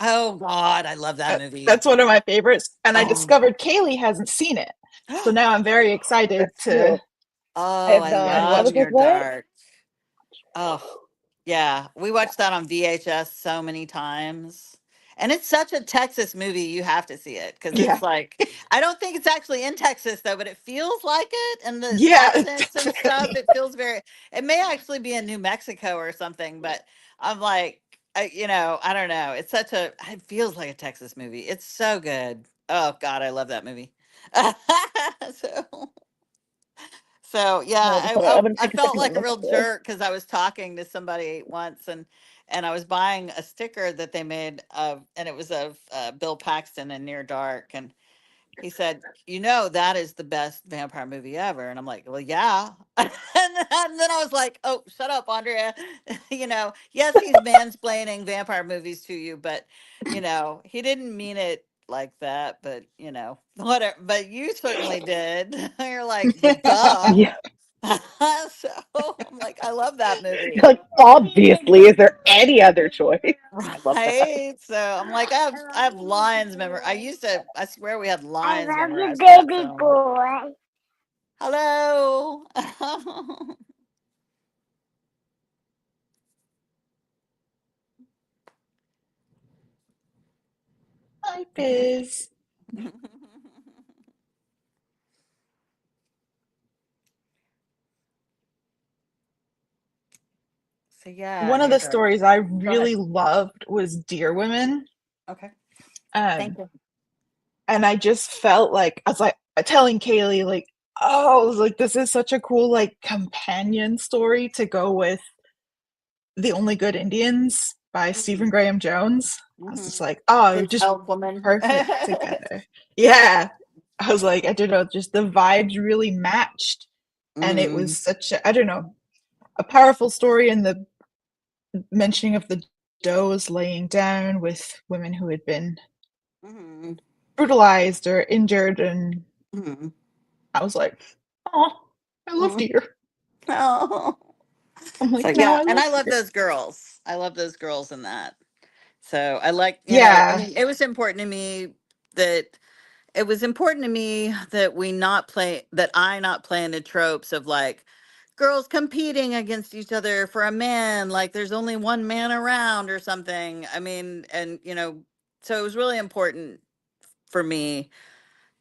oh God, I love that movie. That's one of my favorites. And I Oh, discovered Kayleigh hasn't seen it. So now I'm very excited That's to true. I oh, have I not, and I love watch was like, Near what? Dark. Oh, yeah, we Yeah, watched that on VHS so many times. And it's such a Texas movie. You have to see it because Yeah. it's like, I don't think it's actually in Texas though, but it feels like it. And the Yeah, accents and stuff, definitely. it feels very, it may actually be in New Mexico or something, but I'm like, I don't know. It's such a, it feels like a Texas movie. It's so good. Oh God, I love that movie. so, so yeah, Hold on, I'm gonna I take a felt second to like a look real at this. jerk because I was talking to somebody once and I was buying a sticker that they made of, and it was of Bill Paxton in Near Dark, and he said, that is the best vampire movie ever. And I'm like, well, yeah. and then I was like, oh, shut up, Andrea. Yes, he's mansplaining vampire movies to you, but, he didn't mean it like that. But, whatever. But you certainly did. You're like, well, duh. Yeah, So I'm like, I love that movie. like obviously, is there any other choice? I love that. Right. So I'm like, I have lines I swear we had I lines love you, memorized for that baby film. boy. Hello. Hi, Biz. So yeah, One of near the dark. stories I Go ahead. really loved was Deer Women. Okay. Thank Um, you. and I just felt like I was like telling Kayleigh, like, oh, I was like, this is such a cool like companion story to go with The Only Good Indians by Stephen Mm-hmm. Graham Jones. I was just Mm-hmm. like, oh, you're This just elf woman. perfect together. Yeah. I was like, I don't know, just the vibes really matched. And it was Mm-hmm. such a, I don't know, a powerful story in the mentioning of the does laying down with women who had been Mm-hmm. brutalized or injured. And Mm-hmm. I was like, oh, I love Mm-hmm. Deer. Oh. I'm So like, now yeah, I and love I love Deer. those girls. I love those girls in that. So I like, I Yeah. mean, it was important to me that we not play that I not play in the tropes of like girls competing against each other for a man, like there's only one man around or something. I mean, and so it was really important for me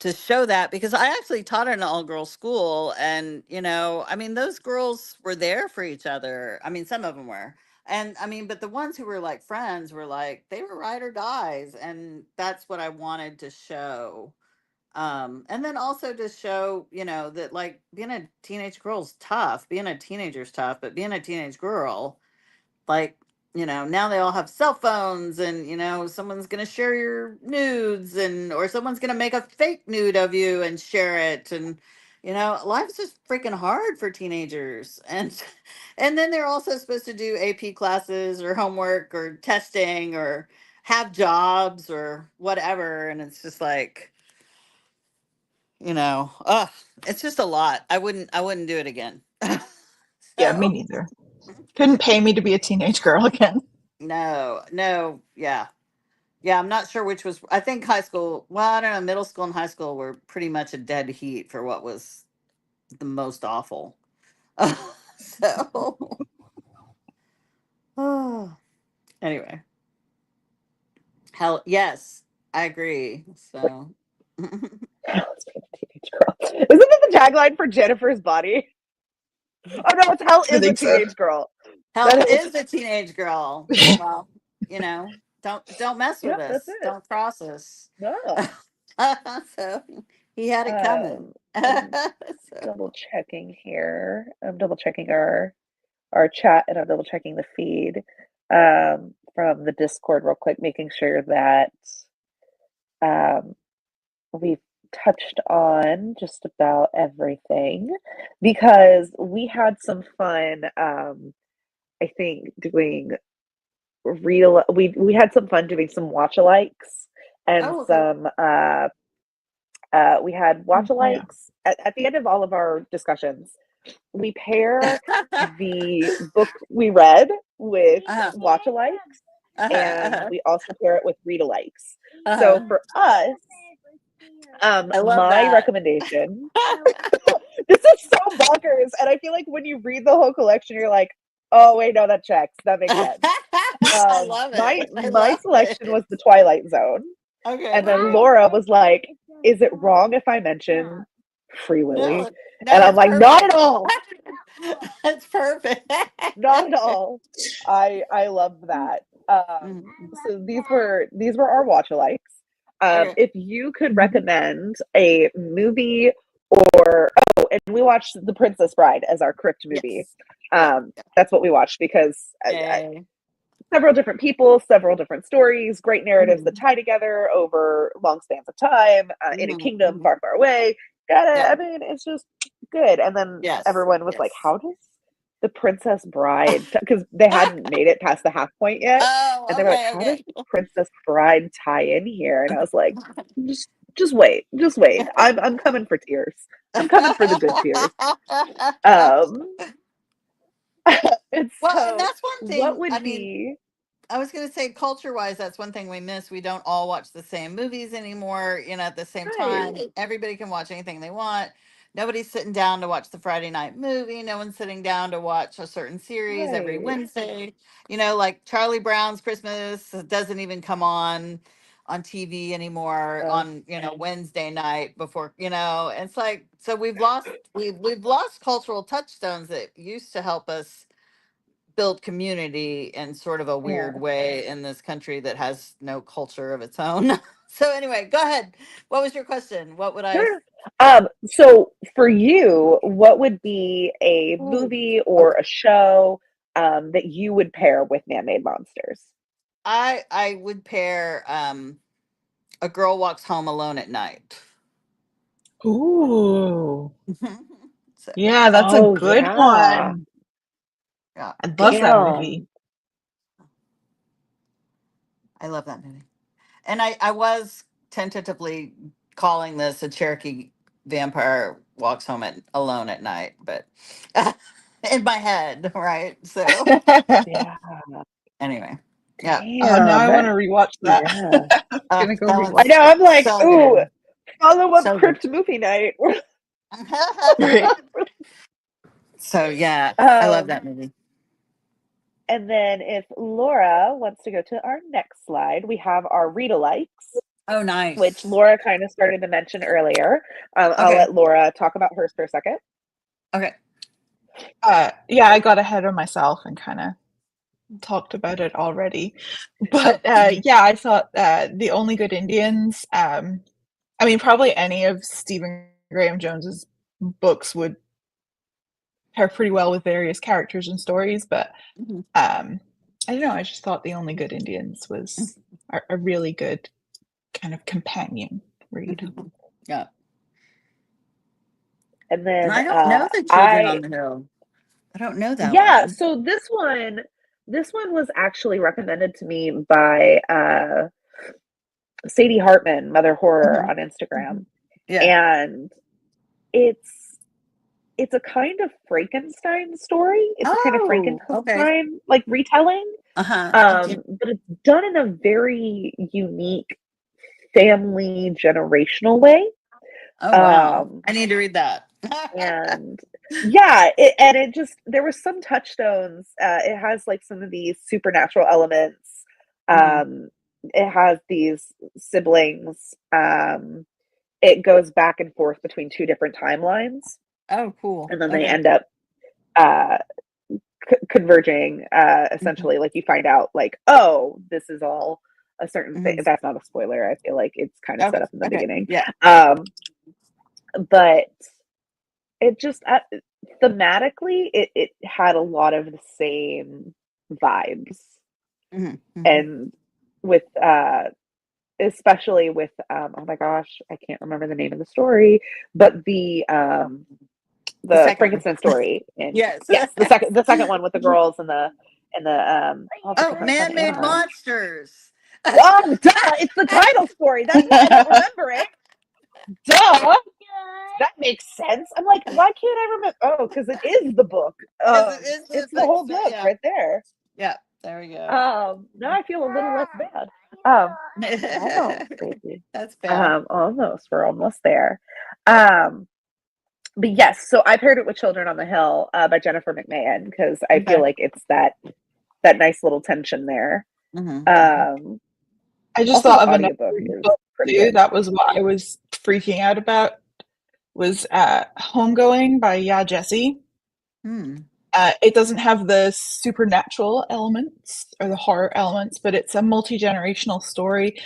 to show that because I actually taught at an all girls school, and I mean, those girls were there for each other. I mean, some of them were. And I mean, but the ones who were like friends were like, they were ride or dies. And that's what I wanted to show. And then also to show, that like being a teenage girl's tough, being a teenager's tough, but being a teenage girl, like, now they all have cell phones, and someone's going to share your nudes, and or someone's going to make a fake nude of you and share it. And life's just freaking hard for teenagers. And and then they're also supposed to do AP classes or homework or testing or have jobs or whatever, and it's just like, it's just a lot. I wouldn't do it again. Yeah, me So neither. Couldn't pay me to be a teenage girl again. no, no, yeah. Yeah, I'm not sure which was, I think high school, well, I don't know, middle school and high school were pretty much a dead heat for what was the most awful. So, oh, anyway, hell, yes, I agree. So, Let's be a teenage girl. Isn't that the tagline for Jennifer's Body? Oh no, it's Hell I is a think so. Teenage Girl. hell That is, is a teenage girl. Well, don't mess with yep, that's us. it. Don't cross us. No. So he had it coming. I'm So, double checking here. I'm double checking our chat, and I'm double checking the feed from the Discord real quick, making sure that um, we've touched on just about everything because we had some fun. I think doing real. We had some fun doing some watch alikes and oh, okay. some we had watch Oh, yeah. alikes at the end of all of our discussions. We pair the book we read with Uh-huh. watch alikes, and Uh-huh. we also pair it with read alikes. So Uh-huh. for us, I love my that. recommendation, this is so bonkers. And I feel like when you read the whole collection, you're like, oh, wait, no, that checks. That makes sense. I love it. I My love selection it. was The Twilight Zone. Okay. And then Laura was like, is it wrong if I mention Free Willy? No, And I'm it's like, not at perfect. all. It's perfect. Not at all. I love that. Mhm. So these were our watch alikes. Okay. If you could recommend a movie or and we watched The Princess Bride as our crypt movie. Yes. That's what we watched because Yay. several different people, several different stories, great narratives that tie together over long spans of time in a kingdom far, far away. Yeah. I mean, it's just good. And then Yes. everyone was like, Yes. how does the Princess Bride, because they hadn't made it past the half point yet. Oh, And they were like, how does the Princess Bride tie in here? And I was like, just wait. I'm coming for tears. I'm coming for the good tears. And Well, so and that's one what thing. would I mean, be I was going to say, culture-wise, that's one thing we miss. We don't all watch the same movies anymore, at the same time. right? Everybody can watch anything they want. Nobody's sitting down to watch the Friday night movie. No one's sitting down to watch a certain series every Right. Wednesday. Like Charlie Brown's Christmas doesn't even come on TV anymore on, Wednesday night before, it's like, so we've lost cultural touchstones that used to help us build community in sort of a Yeah. weird way in this country that has no culture of its own. So anyway, go ahead. What was your question? What would I? Sure. So for you, what would be a movie or Okay. a show that you would pair with man-made monsters? I would pair A Girl Walks Home Alone at Night. Ooh. So, Yeah, that's a Oh good yeah. one. yeah, I love that movie. Damn. I love that movie. And I was tentatively calling this A Cherokee Vampire Walks Home Alone at Night, but in my head, right? So Yeah. anyway, yeah. Oh, now Damn. I want to rewatch that. Yeah. I'm gonna go That I rewatch one's know. that. I'm like, so ooh, good. follow up So good. crypt movie night. Right. So yeah, I love um, that movie. and then if Laura wants to go to our next slide, we have our read-alikes, Oh, which nice. Laura kind of started to mention earlier. I'll Okay. let Laura talk about hers for a second. Okay. Yeah, I got ahead of myself and kind of talked about it already. But yeah, I thought The Only Good Indians, I mean, probably any of Stephen Graham Jones's books would pair pretty well with various characters and stories, but Mhm. I don't know, I just thought The Only Good Indians was a really good kind of companion read. Yeah. And And then I don't know the Children on the Hill. I don't know that yeah, one. so this one was actually recommended to me by Sadie Hartman, Mother Horror Mhm. on Instagram. Yeah. And it's a kind of Frankenstein story. It's a kind of Oh, okay. Frankenstein like retelling. Uh-huh. Okay. But it's done in a very unique family generational way. Oh, wow. Um I need to read that. and yeah, it just there were some touchstones. It has like some of these supernatural elements. Mhm. It has these siblings. It goes back and forth between two different timelines, Oh, cool. and then they Okay. end up uh, converging. Mhm. Essentially, like you find out, like, oh, this is all a certain thing. Mhm. That's not a spoiler. I feel like it's kind of set Okay. up in the Okay. beginning. Yeah. But it just thematically it had a lot of the same vibes, Mhm. Mhm. and with especially with oh my gosh, I can't remember the name of the story, but The the second one. Frankenstein story. And Yes. yes, the second one with the girls and the oh, it's a Oh, different fun Man-Made animal. Monsters. Oh, duh! It's the title story. That's why I don't remember it. Duh. That makes sense. I'm like, why can't I remember? Oh, because it is the book. Because it is It's the the whole thing. book Yeah. right there. Yeah. There we go. Now I feel a little less bad. Almost, baby. That's fair. Almost. We're almost there. But yes, so I paired it with Children on the Hill by Jennifer McMahon because I feel Okay. like it's that that nice little tension there. Mhm. I just Also, thought the of another audiobook is book pretty too. good. That was what I was freaking out about. Was Homegoing by Yeah Jesse. Hmm. It doesn't have the supernatural elements or the horror elements, but it's a multi-generational story,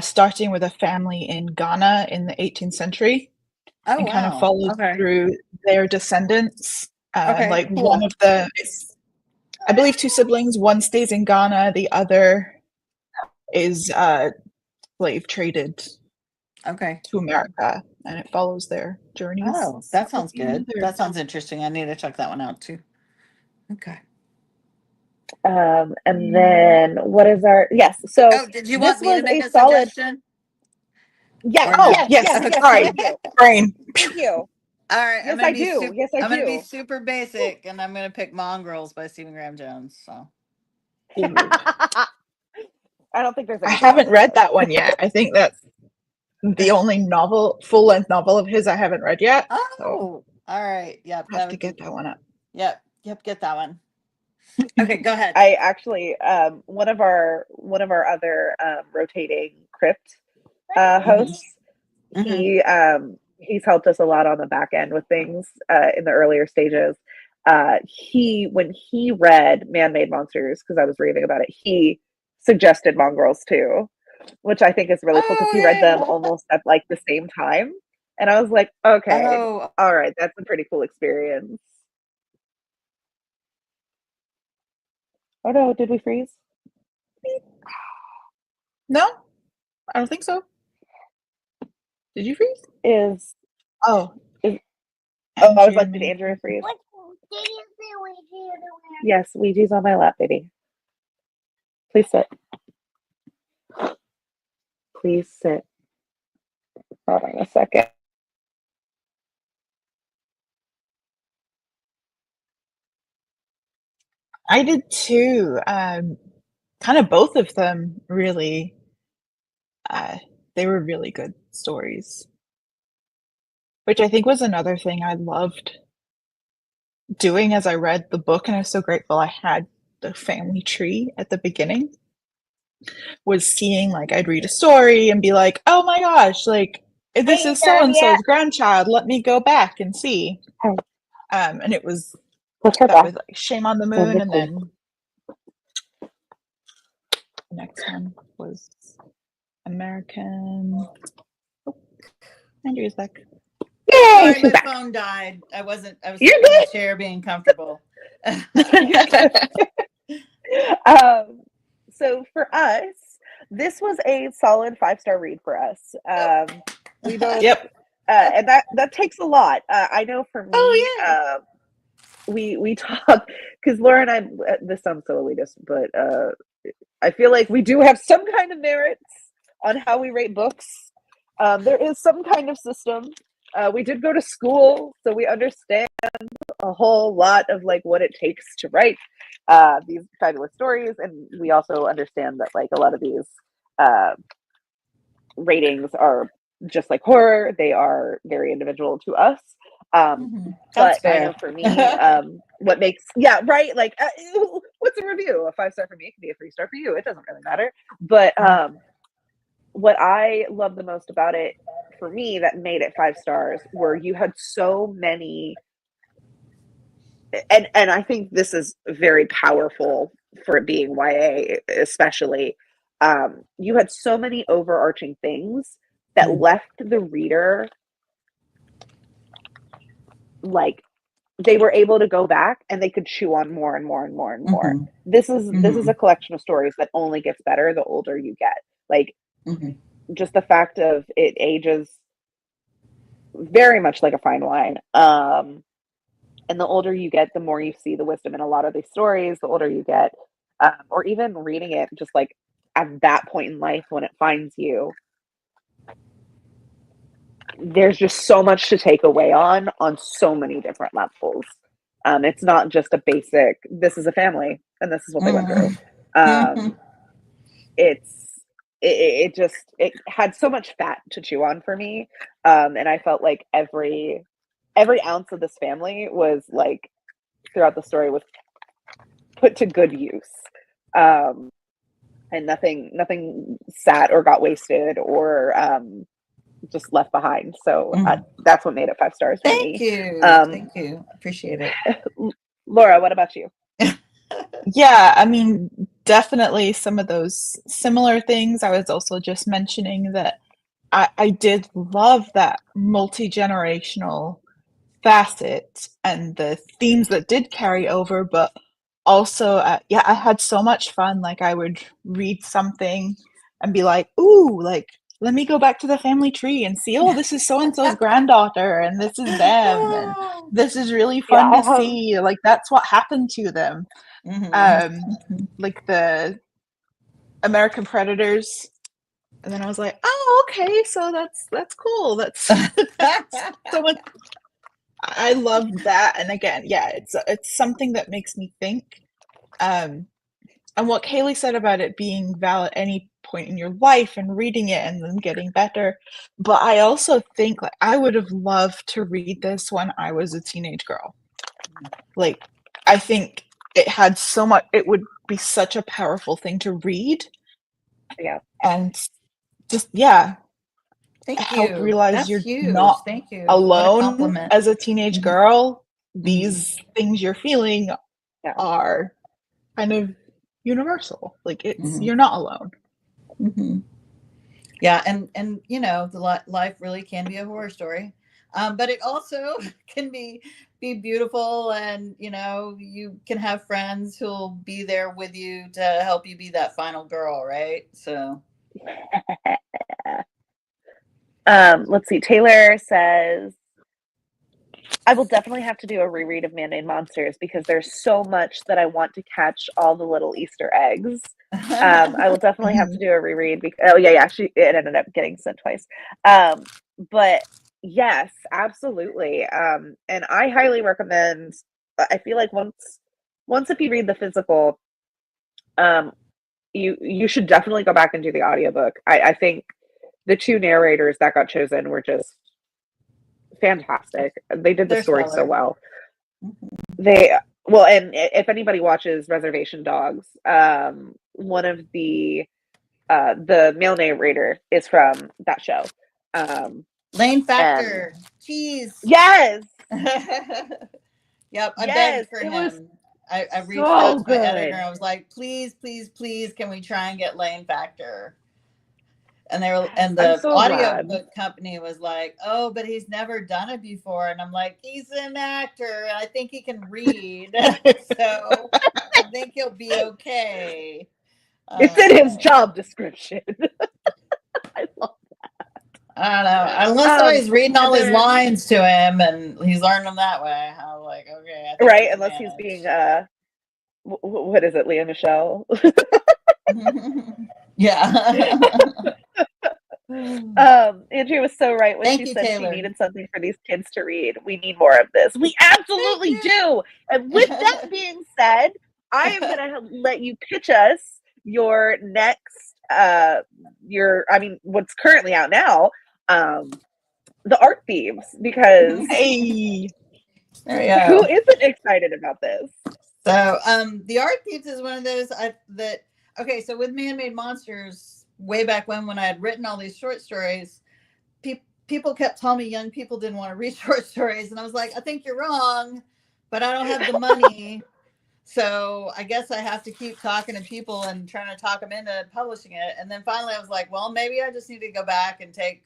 starting with a family in Ghana in the 18th century, Oh and kind of wow. follows Okay. through their descendants. Okay. Like one Cool. of the, I believe, two siblings. One stays in Ghana, the other is slave traded Okay. to America, and it follows their journeys. Oh, that That would sounds be good. another. That sounds interesting. I need to check that one out too. Okay. And then what is our, yes, so Oh, did you this want me was to make a a solid, suggestion yes, or Oh no? yes, yes, yes, yes, sorry, thank you. brain. Thank you. All right, Yes, I do. Yes, I I'm gonna be do. super basic, and I'm gonna pick Mongrels by Stephen Graham Jones. So I don't think there's I any haven't problem with read it. that one yet. I think that's the only novel, full-length novel of his I haven't read yet. So all right, yep, I have to get that one up. yep, get that one. Okay, go ahead. I actually, one of our other rotating crypt hosts, he's helped us a lot on the back end with things in the earlier stages. When he read Man-Made Monsters, because I was reading about it, he suggested Mongrels too, which I think is really cool because he read them almost at like the same time, and I was like, okay, Oh, all right, that's a pretty cool experience. Oh no, did we freeze? No, I don't think so. Did you freeze? Is Oh, I was like, did Andrea Andrea freeze? What did you say Ouija underwear? Yes, Ouija's on my lap, baby. Please sit. Please sit. Hold on a second. I did too. Kind of both of them really. They were really good stories, which I think was another thing I loved doing as I read the book, and I was so grateful I had the family tree at the beginning. Was seeing like I'd read a story and be like, "Oh my gosh, like this Hey, is so and Andrea. so's grandchild. Let me go back and see." Hi. And it was What's her that back? was like Shame on the Oh, Moon, this and one. then the next one was American. Oh, Andrew's back. Yay, sorry, she's my back. phone died. I was You're sitting in the chair being comfortable. So for us, this was a solid 5-star read for us. We both, Yep. and that takes a lot. I know for me, Oh we talk because Laura and I. This sounds so elitist, but I feel like we do have some kind of merits on how we rate books. There is some kind of system. We did go to school, so we understand a whole lot of like what it takes to write these fabulous stories, and we also understand that like a lot of these ratings are just like horror. They are very individual to us. That's But I fair. know for me, what makes right, like what's a review? A 5-star for me, it could be a 3-star for you. It doesn't really matter. But what I love the most about it for me that made it 5 stars were you had so many, and I think this is very powerful for it being YA, especially. You had so many overarching things that left the reader like they were able to go back and they could chew on more and more and more and more. This is a collection of stories that only gets better the older you get. Like just the fact of it ages very much like a fine wine. And the older you get, the more you see the wisdom in a lot of these stories. The older you get, or even reading it, just like at that point in life when it finds you, there's just so much to take away on so many different levels. It's not just a basic, this is a family and this is what they went through. It had so much fat to chew on for me. And I felt like every ounce of this family was like throughout the story was put to good use. And nothing sat or got wasted or just left behind. So that's what made it 5 stars for me. Thank you. Appreciate it. Laura, what about you? Yeah, I mean, definitely some of those similar things. I was also just mentioning that I did love that multi-generational facet and the themes that did carry over, but also, yeah, I had so much fun. Like, I would read something and be like, ooh, like, let me go back to the family tree and see, oh, this is so and so's granddaughter, and this is them, and this is really fun to see. Like, that's what happened to them. Like the American Predators. And then I was like, oh, okay, so that's cool. That's so much. I loved that. And again, yeah, it's something that makes me think. And what Kayleigh said about it being valid at any point in your life and reading it and then getting better. But I also think like I would have loved to read this when I was a teenage girl. Like, I think it had so much, it would be such a powerful thing to read. Yeah. And just, yeah. Thank help you. realize That's you're huge. not Thank you. alone as a teenage girl. These Mm-hmm. things you're feeling are kind of universal. Like it's you're not alone. Mm-hmm. Yeah, and you know, the life really can be a horror story, but it also can be beautiful, and you know, you can have friends who'll be there with you to help you be that final girl, right? So. Let's see. Taylor says, I will definitely have to do a reread of Man-Made Monsters because there's so much that I want to catch all the little Easter eggs. I will definitely have to do a reread. Oh yeah, it ended up getting sent twice. But yes, absolutely. And I highly recommend. I feel like once if you read the physical, you should definitely go back and do the audiobook. I think the 2 narrators that got chosen were just fantastic. They did the story so well. And if anybody watches Reservation Dogs, one of the male narrator is from that show. Lane Factor. Jeez. Yes. Yep. I begged for him. I reached out to my editor. I was like, please, please, please, can we try and get Lane Factor? And the audiobook company was like, oh, but he's never done it before. And I'm like, he's an actor. And I think he can read. So I think he'll be okay. It's in his job description. I love that. I don't know. Unless somebody's reading all his lines to him and he's learning them that way. I was like, okay. Right. Unless he's being, what is it, Leah Michelle? Yeah. Andrea was so right when she said Taylor. She needed something for these kids to read. We need more of this. We absolutely do. And with that being said, I am going to let you pitch us your next, what's currently out now, The Art Thieves, because hey, who isn't excited about this? So, The Art Thieves is one of those okay, so with Man-Made Monsters, way back when I had written all these short stories, people kept telling me young people didn't want to read short stories. And I was like, I think you're wrong, but I don't have the money. So I guess I have to keep talking to people and trying to talk them into publishing it. And then finally I was like, well, maybe I just need to go back and take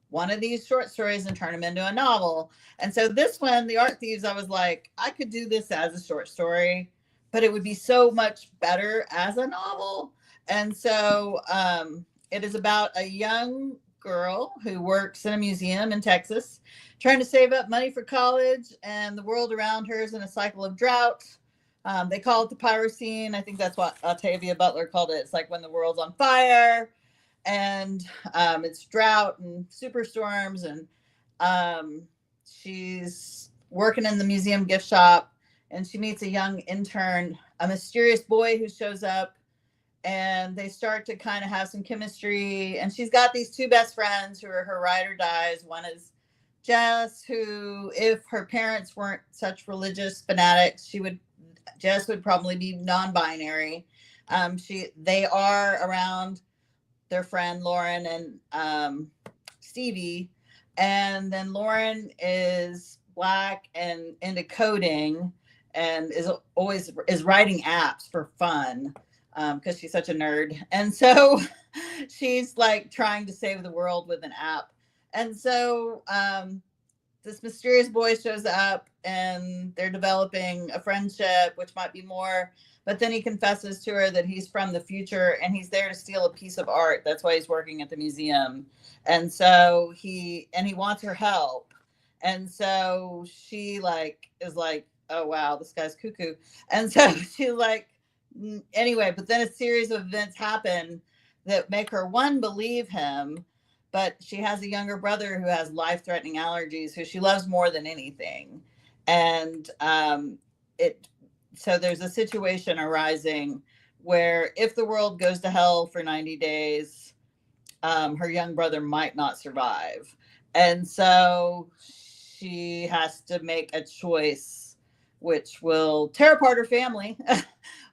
one of these short stories and turn them into a novel. And so this one, The Art Thieves, I was like, I could do this as a short story, but it would be so much better as a novel. And so it is about a young girl who works in a museum in Texas, trying to save up money for college, and the world around her is in a cycle of drought. They call it the Pyrocene. I think that's what Octavia Butler called it. It's like when the world's on fire, and it's drought and superstorms, and she's working in the museum gift shop, and she meets a young intern, a mysterious boy who shows up, and they start to kind of have some chemistry. And she's got these 2 best friends who are her ride or dies. One is Jess, who, if her parents weren't such religious fanatics, Jess would probably be non-binary. They are around their friend Lauren and Stevie, and then Lauren is Black and into coding, and is writing apps for fun because she's such a nerd, and so she's like trying to save the world with an app, and so this mysterious boy shows up and they're developing a friendship, which might be more. But then he confesses to her that he's from the future and he's there to steal a piece of art. That's why he's working at the museum. And so he wants her help. And so she is like, oh wow, this guy's cuckoo. And so she anyway, but then a series of events happen that make her believe him, but she has a younger brother who has life-threatening allergies, who she loves more than anything. And so there's a situation arising where if the world goes to hell for 90 days, her young brother might not survive. And so she has to make a choice which will tear apart her family,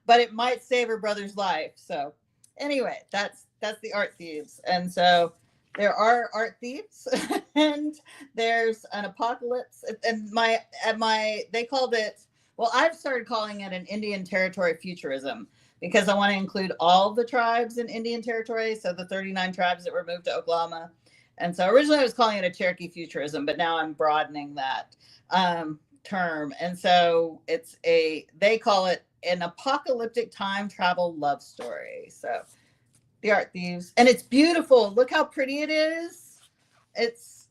but it might save her brother's life. So anyway, that's the Art Thieves. And so there are art thieves and there's an apocalypse. And they called it, well, I've started calling it an Indian Territory futurism because I want to include all the tribes in Indian Territory. So the 39 tribes that were moved to Oklahoma. And so originally I was calling it a Cherokee futurism, but now I'm broadening that term. And so they call it an apocalyptic time travel love story. So the Art Thieves, and it's beautiful. Look how pretty it is.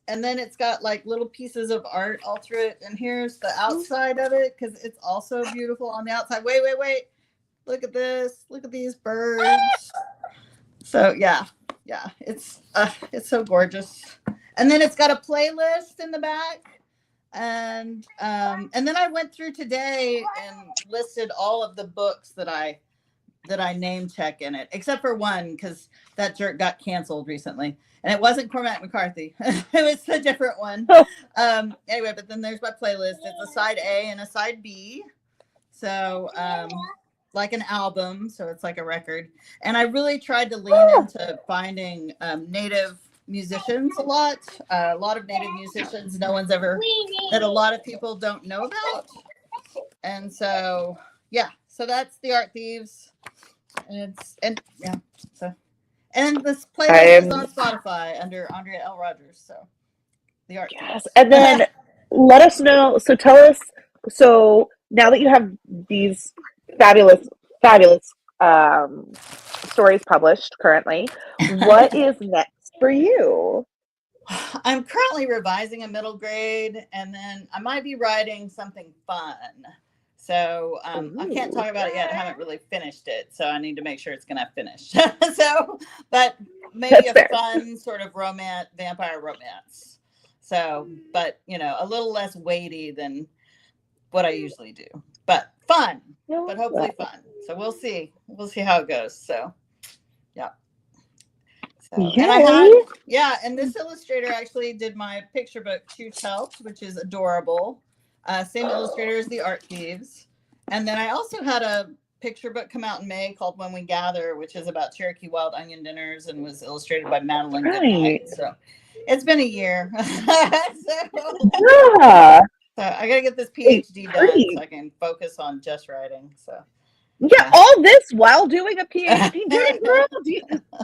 And then it's got like little pieces of art all through it. And here's the outside of it because it's also beautiful on the outside. Wait. Look at this. Look at these birds. So yeah, it's so gorgeous. And then it's got a playlist in the back. And then I went through today and listed all of the books that I name check in it, except for one because that jerk got canceled recently, and it wasn't Cormac McCarthy. It was a different one. Anyway, but then there's my playlist. It's a side A and a side B, so like an album, so it's like a record. And I really tried to lean into finding native musicians a lot of native musicians that a lot of people don't know about. And so so that's the Art Thieves. And this playlist is on Spotify under Andrea L. Rogers. So the Art Thieves. And then let us know. So tell us. So now that you have these fabulous stories published currently, what is next for you? I'm currently revising a middle grade, and then I might be writing something fun. So I can't talk about it yet. I haven't really finished it, so I need to make sure it's going to finish. But maybe a fun sort of vampire romance. So, but a little less weighty than what I usually do, but fun, but hopefully fun. So we'll see how it goes. So, yeah. So, and this illustrator actually did my picture book, Choose Help, which is adorable. Same illustrator as the Art Thieves. And then I also had a picture book come out in May called When We Gather, which is about Cherokee wild onion dinners and was illustrated by Madeline Goodnight. So it's been a year. So I got to get this PhD done so I can focus on just writing. So. Yeah, all this while doing a PhD, girl.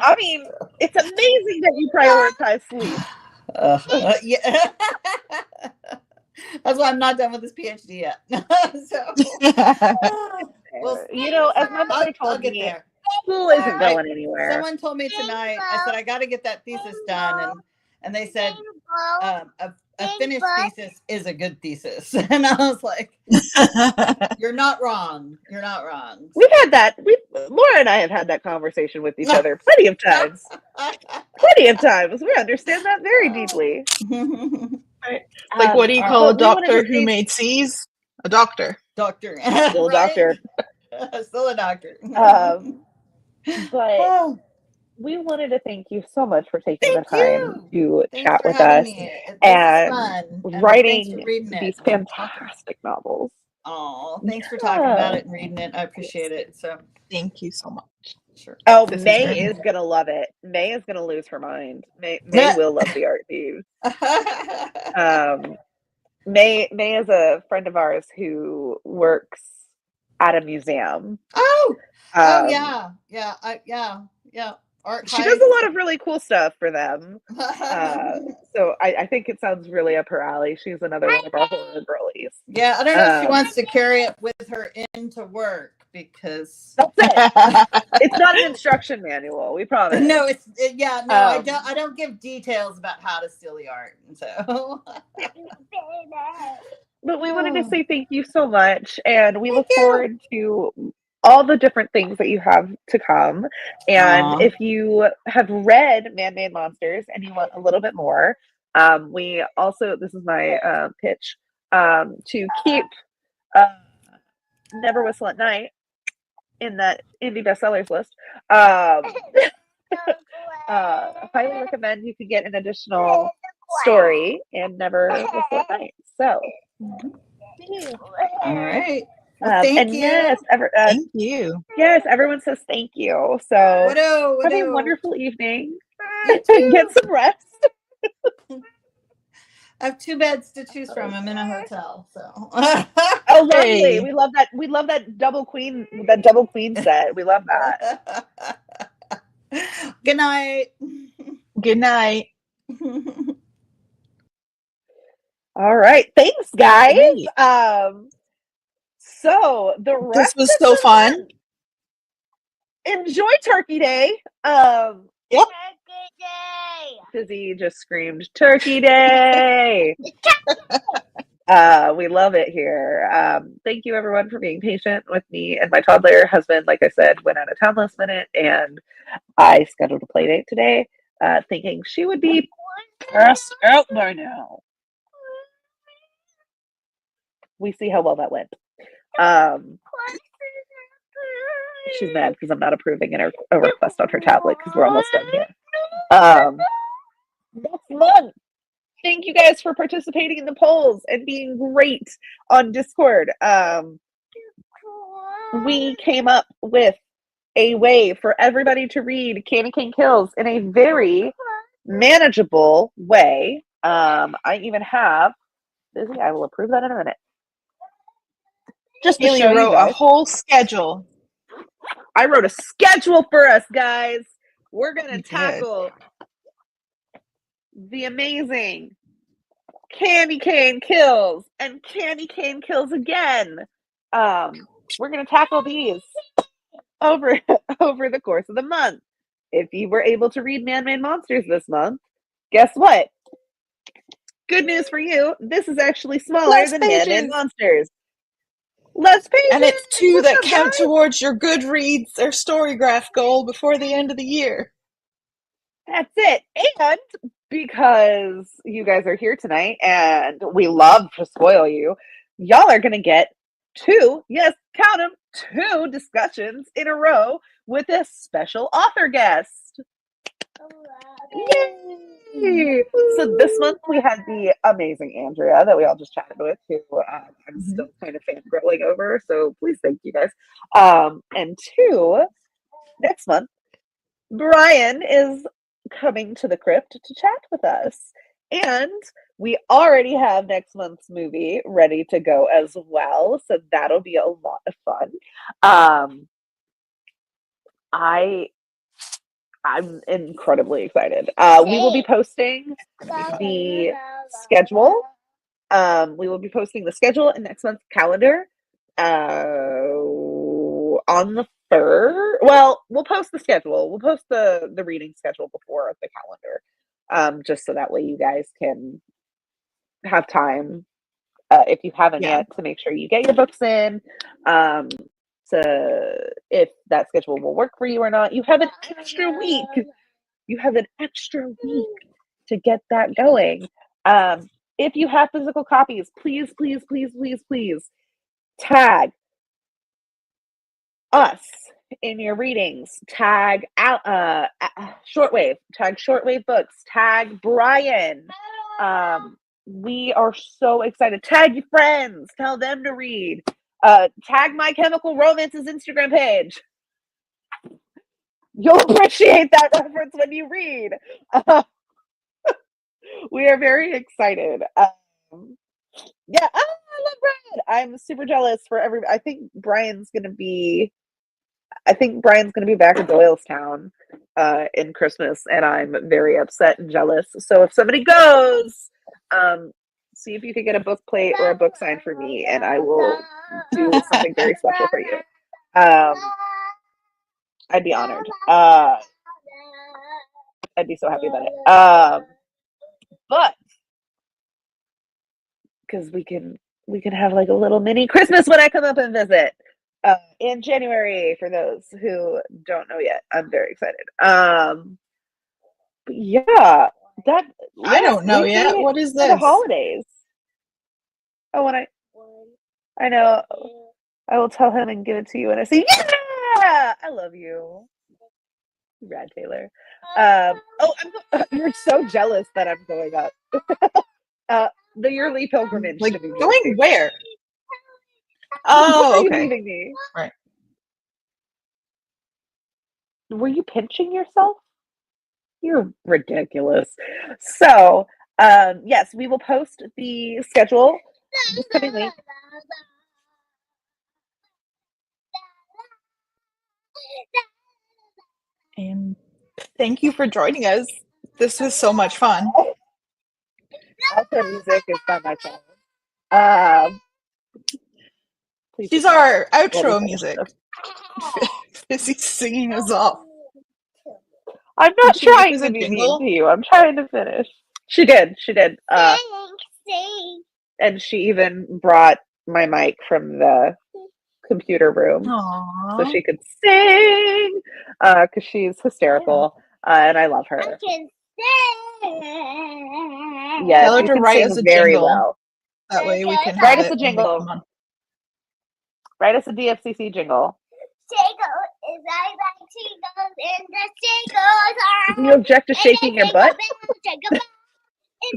I mean, it's amazing that you prioritize sleep. Yeah. That's why I'm not done with this PhD yet. So, as my mother told me, school isn't going anywhere. Someone told me tonight, I said, I got to get that thesis done. And they said, a finished thesis is a good thesis. And I was like, you're not wrong. You're not wrong. We've had that. Laura and I have had that conversation with each other plenty of times. We understand that very deeply. Like, what do you call a doctor who made C's? A doctor. Doctor. Still a doctor. Still a doctor. But we wanted to thank you so much for taking the time to chat with us and writing these fantastic novels. Oh, thanks for talking about it and reading it. I appreciate it. So Thank you so much. sure. Oh, This is May very is gonna love it. May is gonna lose her mind. May will love the art thieves. May is a friend of ours who works at a museum. Oh Um, yeah. Art She does heists. a lot of really cool stuff for them. So I think it sounds really up her alley. She's another one of our horror girlies. Yeah, I don't know if she wants to carry it with her into work because That's it. It's not an instruction manual. We promise. no, I don't give details about how to steal the art. So But we wanted to say thank you so much, and we look forward to all the different things that you have to come. And Aw. if you have read Man-Made Monsters and you want a little bit more, we also, this is my pitch, to keep Never Whistle at Night in that indie bestsellers list. Highly recommend you could get an additional story in Never Whistle at Night. So, all right. Well, thank you. Yes, Thank you. Yes, everyone says thank you. So have a Widow. wonderful evening. You too. Get some rest. I have 2 beds to choose from. I'm in a hotel, so. Oh, lovely. Hey. We love that. We love that double queen set. We love that. Good night. Good night. All right. Thanks, guys. Great. So the rest This was of so the fun. month, enjoy Turkey Day. Yep. Fizzy just screamed Turkey Day. We love it here. Thank you everyone for being patient with me and my toddler husband. Like I said, went out of town last minute and I scheduled a play date today, thinking she would be passed out by now. We see how well that went. She's mad because I'm not approving a request on her tablet because we're almost done here. Next month. Thank you guys for participating in the polls and being great on Discord. We came up with a way for everybody to read Candy Cane Kills in a very manageable way. I even have, Lizzie, I will approve that in a minute. Just to Kayleigh show you wrote a guys. whole schedule. I wrote a schedule for us, guys. We're going to You did. tackle the amazing Candy Cane Kills and Candy Cane Kills again. We're going to tackle these over the course of the month. If you were able to read Man-Made Monsters this month, guess what? Good news for you. This is actually smaller Less than pages. Man-Made Monsters. Less pages. And it's 2 that What's up, count guys? towards your Goodreads or Storygraph goal before the end of the year. That's it. And because you guys are here tonight and we love to spoil you, y'all are going to get 2, yes, count them, 2 discussions in a row with a special author guest. Yay! So this month we had the amazing Andrea that we all just chatted with, who I'm still kind of fangirling over. So please thank you guys. And 2, next month, Brian is coming to the crypt to chat with us. And we already have next month's movie ready to go as well. So that'll be a lot of fun. I'm incredibly excited. We will be posting the schedule. We will be posting the schedule in next month's calendar on the 3rd. Well, we'll post the schedule. We'll post the reading schedule before the calendar, just so that way you guys can have time, if you haven't yet, to make sure you get your books in. If that schedule will work for you or not. You have an extra week. You have an extra week to get that going. If you have physical copies, please tag us in your readings. Tag out Shortwave. Tag Shortwave Books. Tag Brian. We are so excited. Tag your friends. Tell them to read. Tag My Chemical Romance's Instagram page. You'll appreciate that reference when you read. We are very excited. Yeah, I love Brian. I'm super jealous for everybody. I think Brian's gonna be back in Doylestown in Christmas, and I'm very upset and jealous. So if somebody goes, see if you can get a book plate or a book sign for me, and I will do something very special for you. I'd be honored. I'd be so happy about it. But because we can have like a little mini Christmas when I come up and visit in January. For those who don't know yet, I'm very excited. But yeah, I don't know yet. What is this? The holidays. Oh, and I know. I will tell him and give it to you, and I say, yeah, I love you. Rad Taylor. You're so jealous that I'm going up. The yearly pilgrimage. Like, going where? Oh, okay. Leaving me. Right. Were you pinching yourself? You're ridiculous. So, yes, we will post the schedule this coming week. And thank you for joining us. This was so much fun. Also, music is by my phone. She's our outro music. Fizzy's singing us off. I'm not trying to be mean to you. I'm trying to finish. She did. Thanks. And she even brought my mic from the computer room. Aww. So she could sing because she's hysterical. And I love her. I can sing. Yes, Tell her you to can write sing us a very jingle. well. That way we can write have us a it when we jingle. come on. Write us a DFCC jingle. Jingle is I like jingles and the jingles are. Do you object to shaking your butt?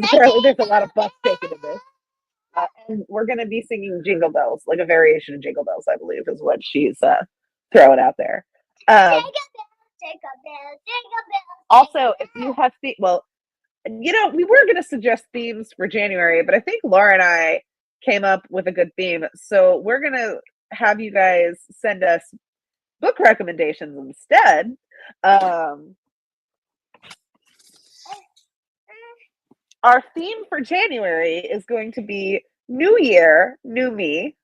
Apparently there's a lot of butt shaking in this. And we're going to be singing Jingle Bells, like a variation of Jingle Bells, I believe, is what she's throwing out there. Jingle bells, jingle bells. Also, if you have we were going to suggest themes for January, but I think Laura and I came up with a good theme. So we're going to have you guys send us book recommendations instead. Our theme for January is going to be New Year, New Me.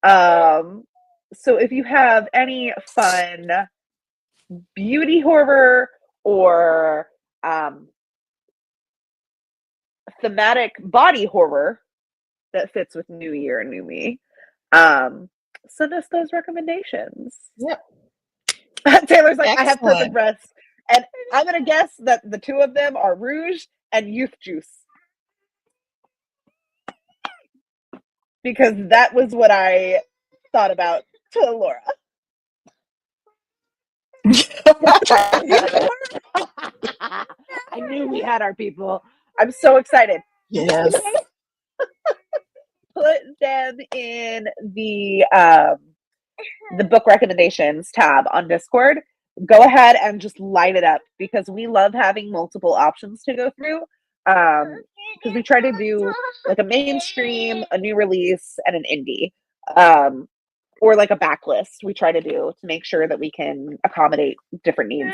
So if you have any fun beauty horror or thematic body horror that fits with New Year, New Me, send us those recommendations. Yep. Taylor's like, Excellent. I have perfect breasts. And I'm going to guess that the two of them are Rouge and Youth Juice. Because that was what I thought about to Laura. I knew we had our people. I'm so excited. Yes. Put them in the book recommendations tab on Discord. Go ahead and just light it up because we love having multiple options to go through. Because we try to do like a mainstream, a new release, and an indie. Or like a backlist we try to do to make sure that we can accommodate different needs.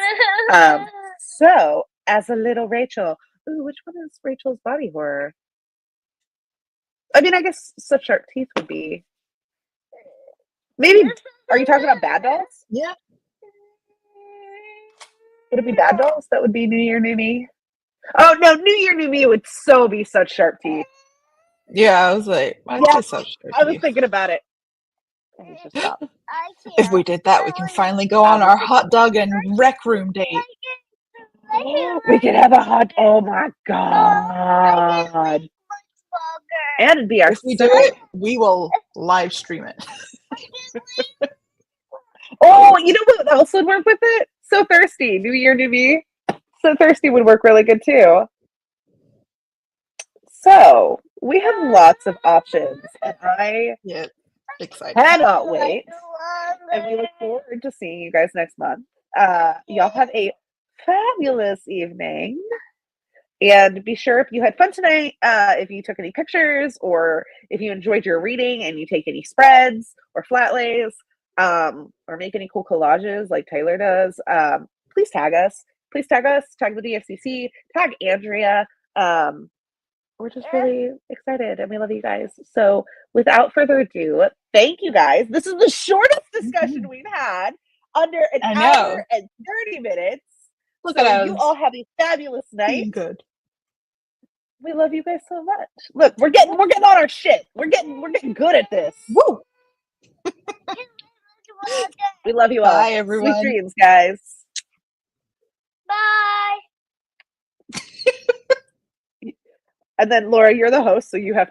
So as a little Rachel, which one is Rachel's body horror? I mean, I guess Such Sharp Teeth would be. Maybe, are you talking about Bad Dolls? Yeah. Would it be Bad Dolls? That would be New Year, New Me. Oh no, New Year, New Me would so be Such Sharp Teeth. Yeah, I was like, why Yeah, Such Sharp I was Teeth? thinking about it. If we did that, we can finally go on our hot dog and rec room date. We could have a hot. Oh my god! And it'd be our. If we do it, we will live stream it. Oh, you know what else would work with it? So Thirsty, New Year, New Me. So Thirsty would work really good too. So We have lots of options, and I Yeah, exciting. cannot wait. And we look forward to seeing you guys next month. Y'all have a fabulous evening. And be sure if you had fun tonight, if you took any pictures or if you enjoyed your reading and you take any spreads or flat lays, or make any cool collages like Taylor does, please tag us. Please tag us, tag the DFCC, tag Andrea. We're just really excited and we love you guys. So without further ado, thank you guys. This is the shortest discussion we've had, under an hour and 30 minutes. Look so at you us. all have a fabulous night. Good. We love you guys so much. Look, we're getting on our shit. We're getting good at this. Woo! We love you all. Bye, everyone. Sweet dreams, guys. Bye. And then Laura, you're the host, so you have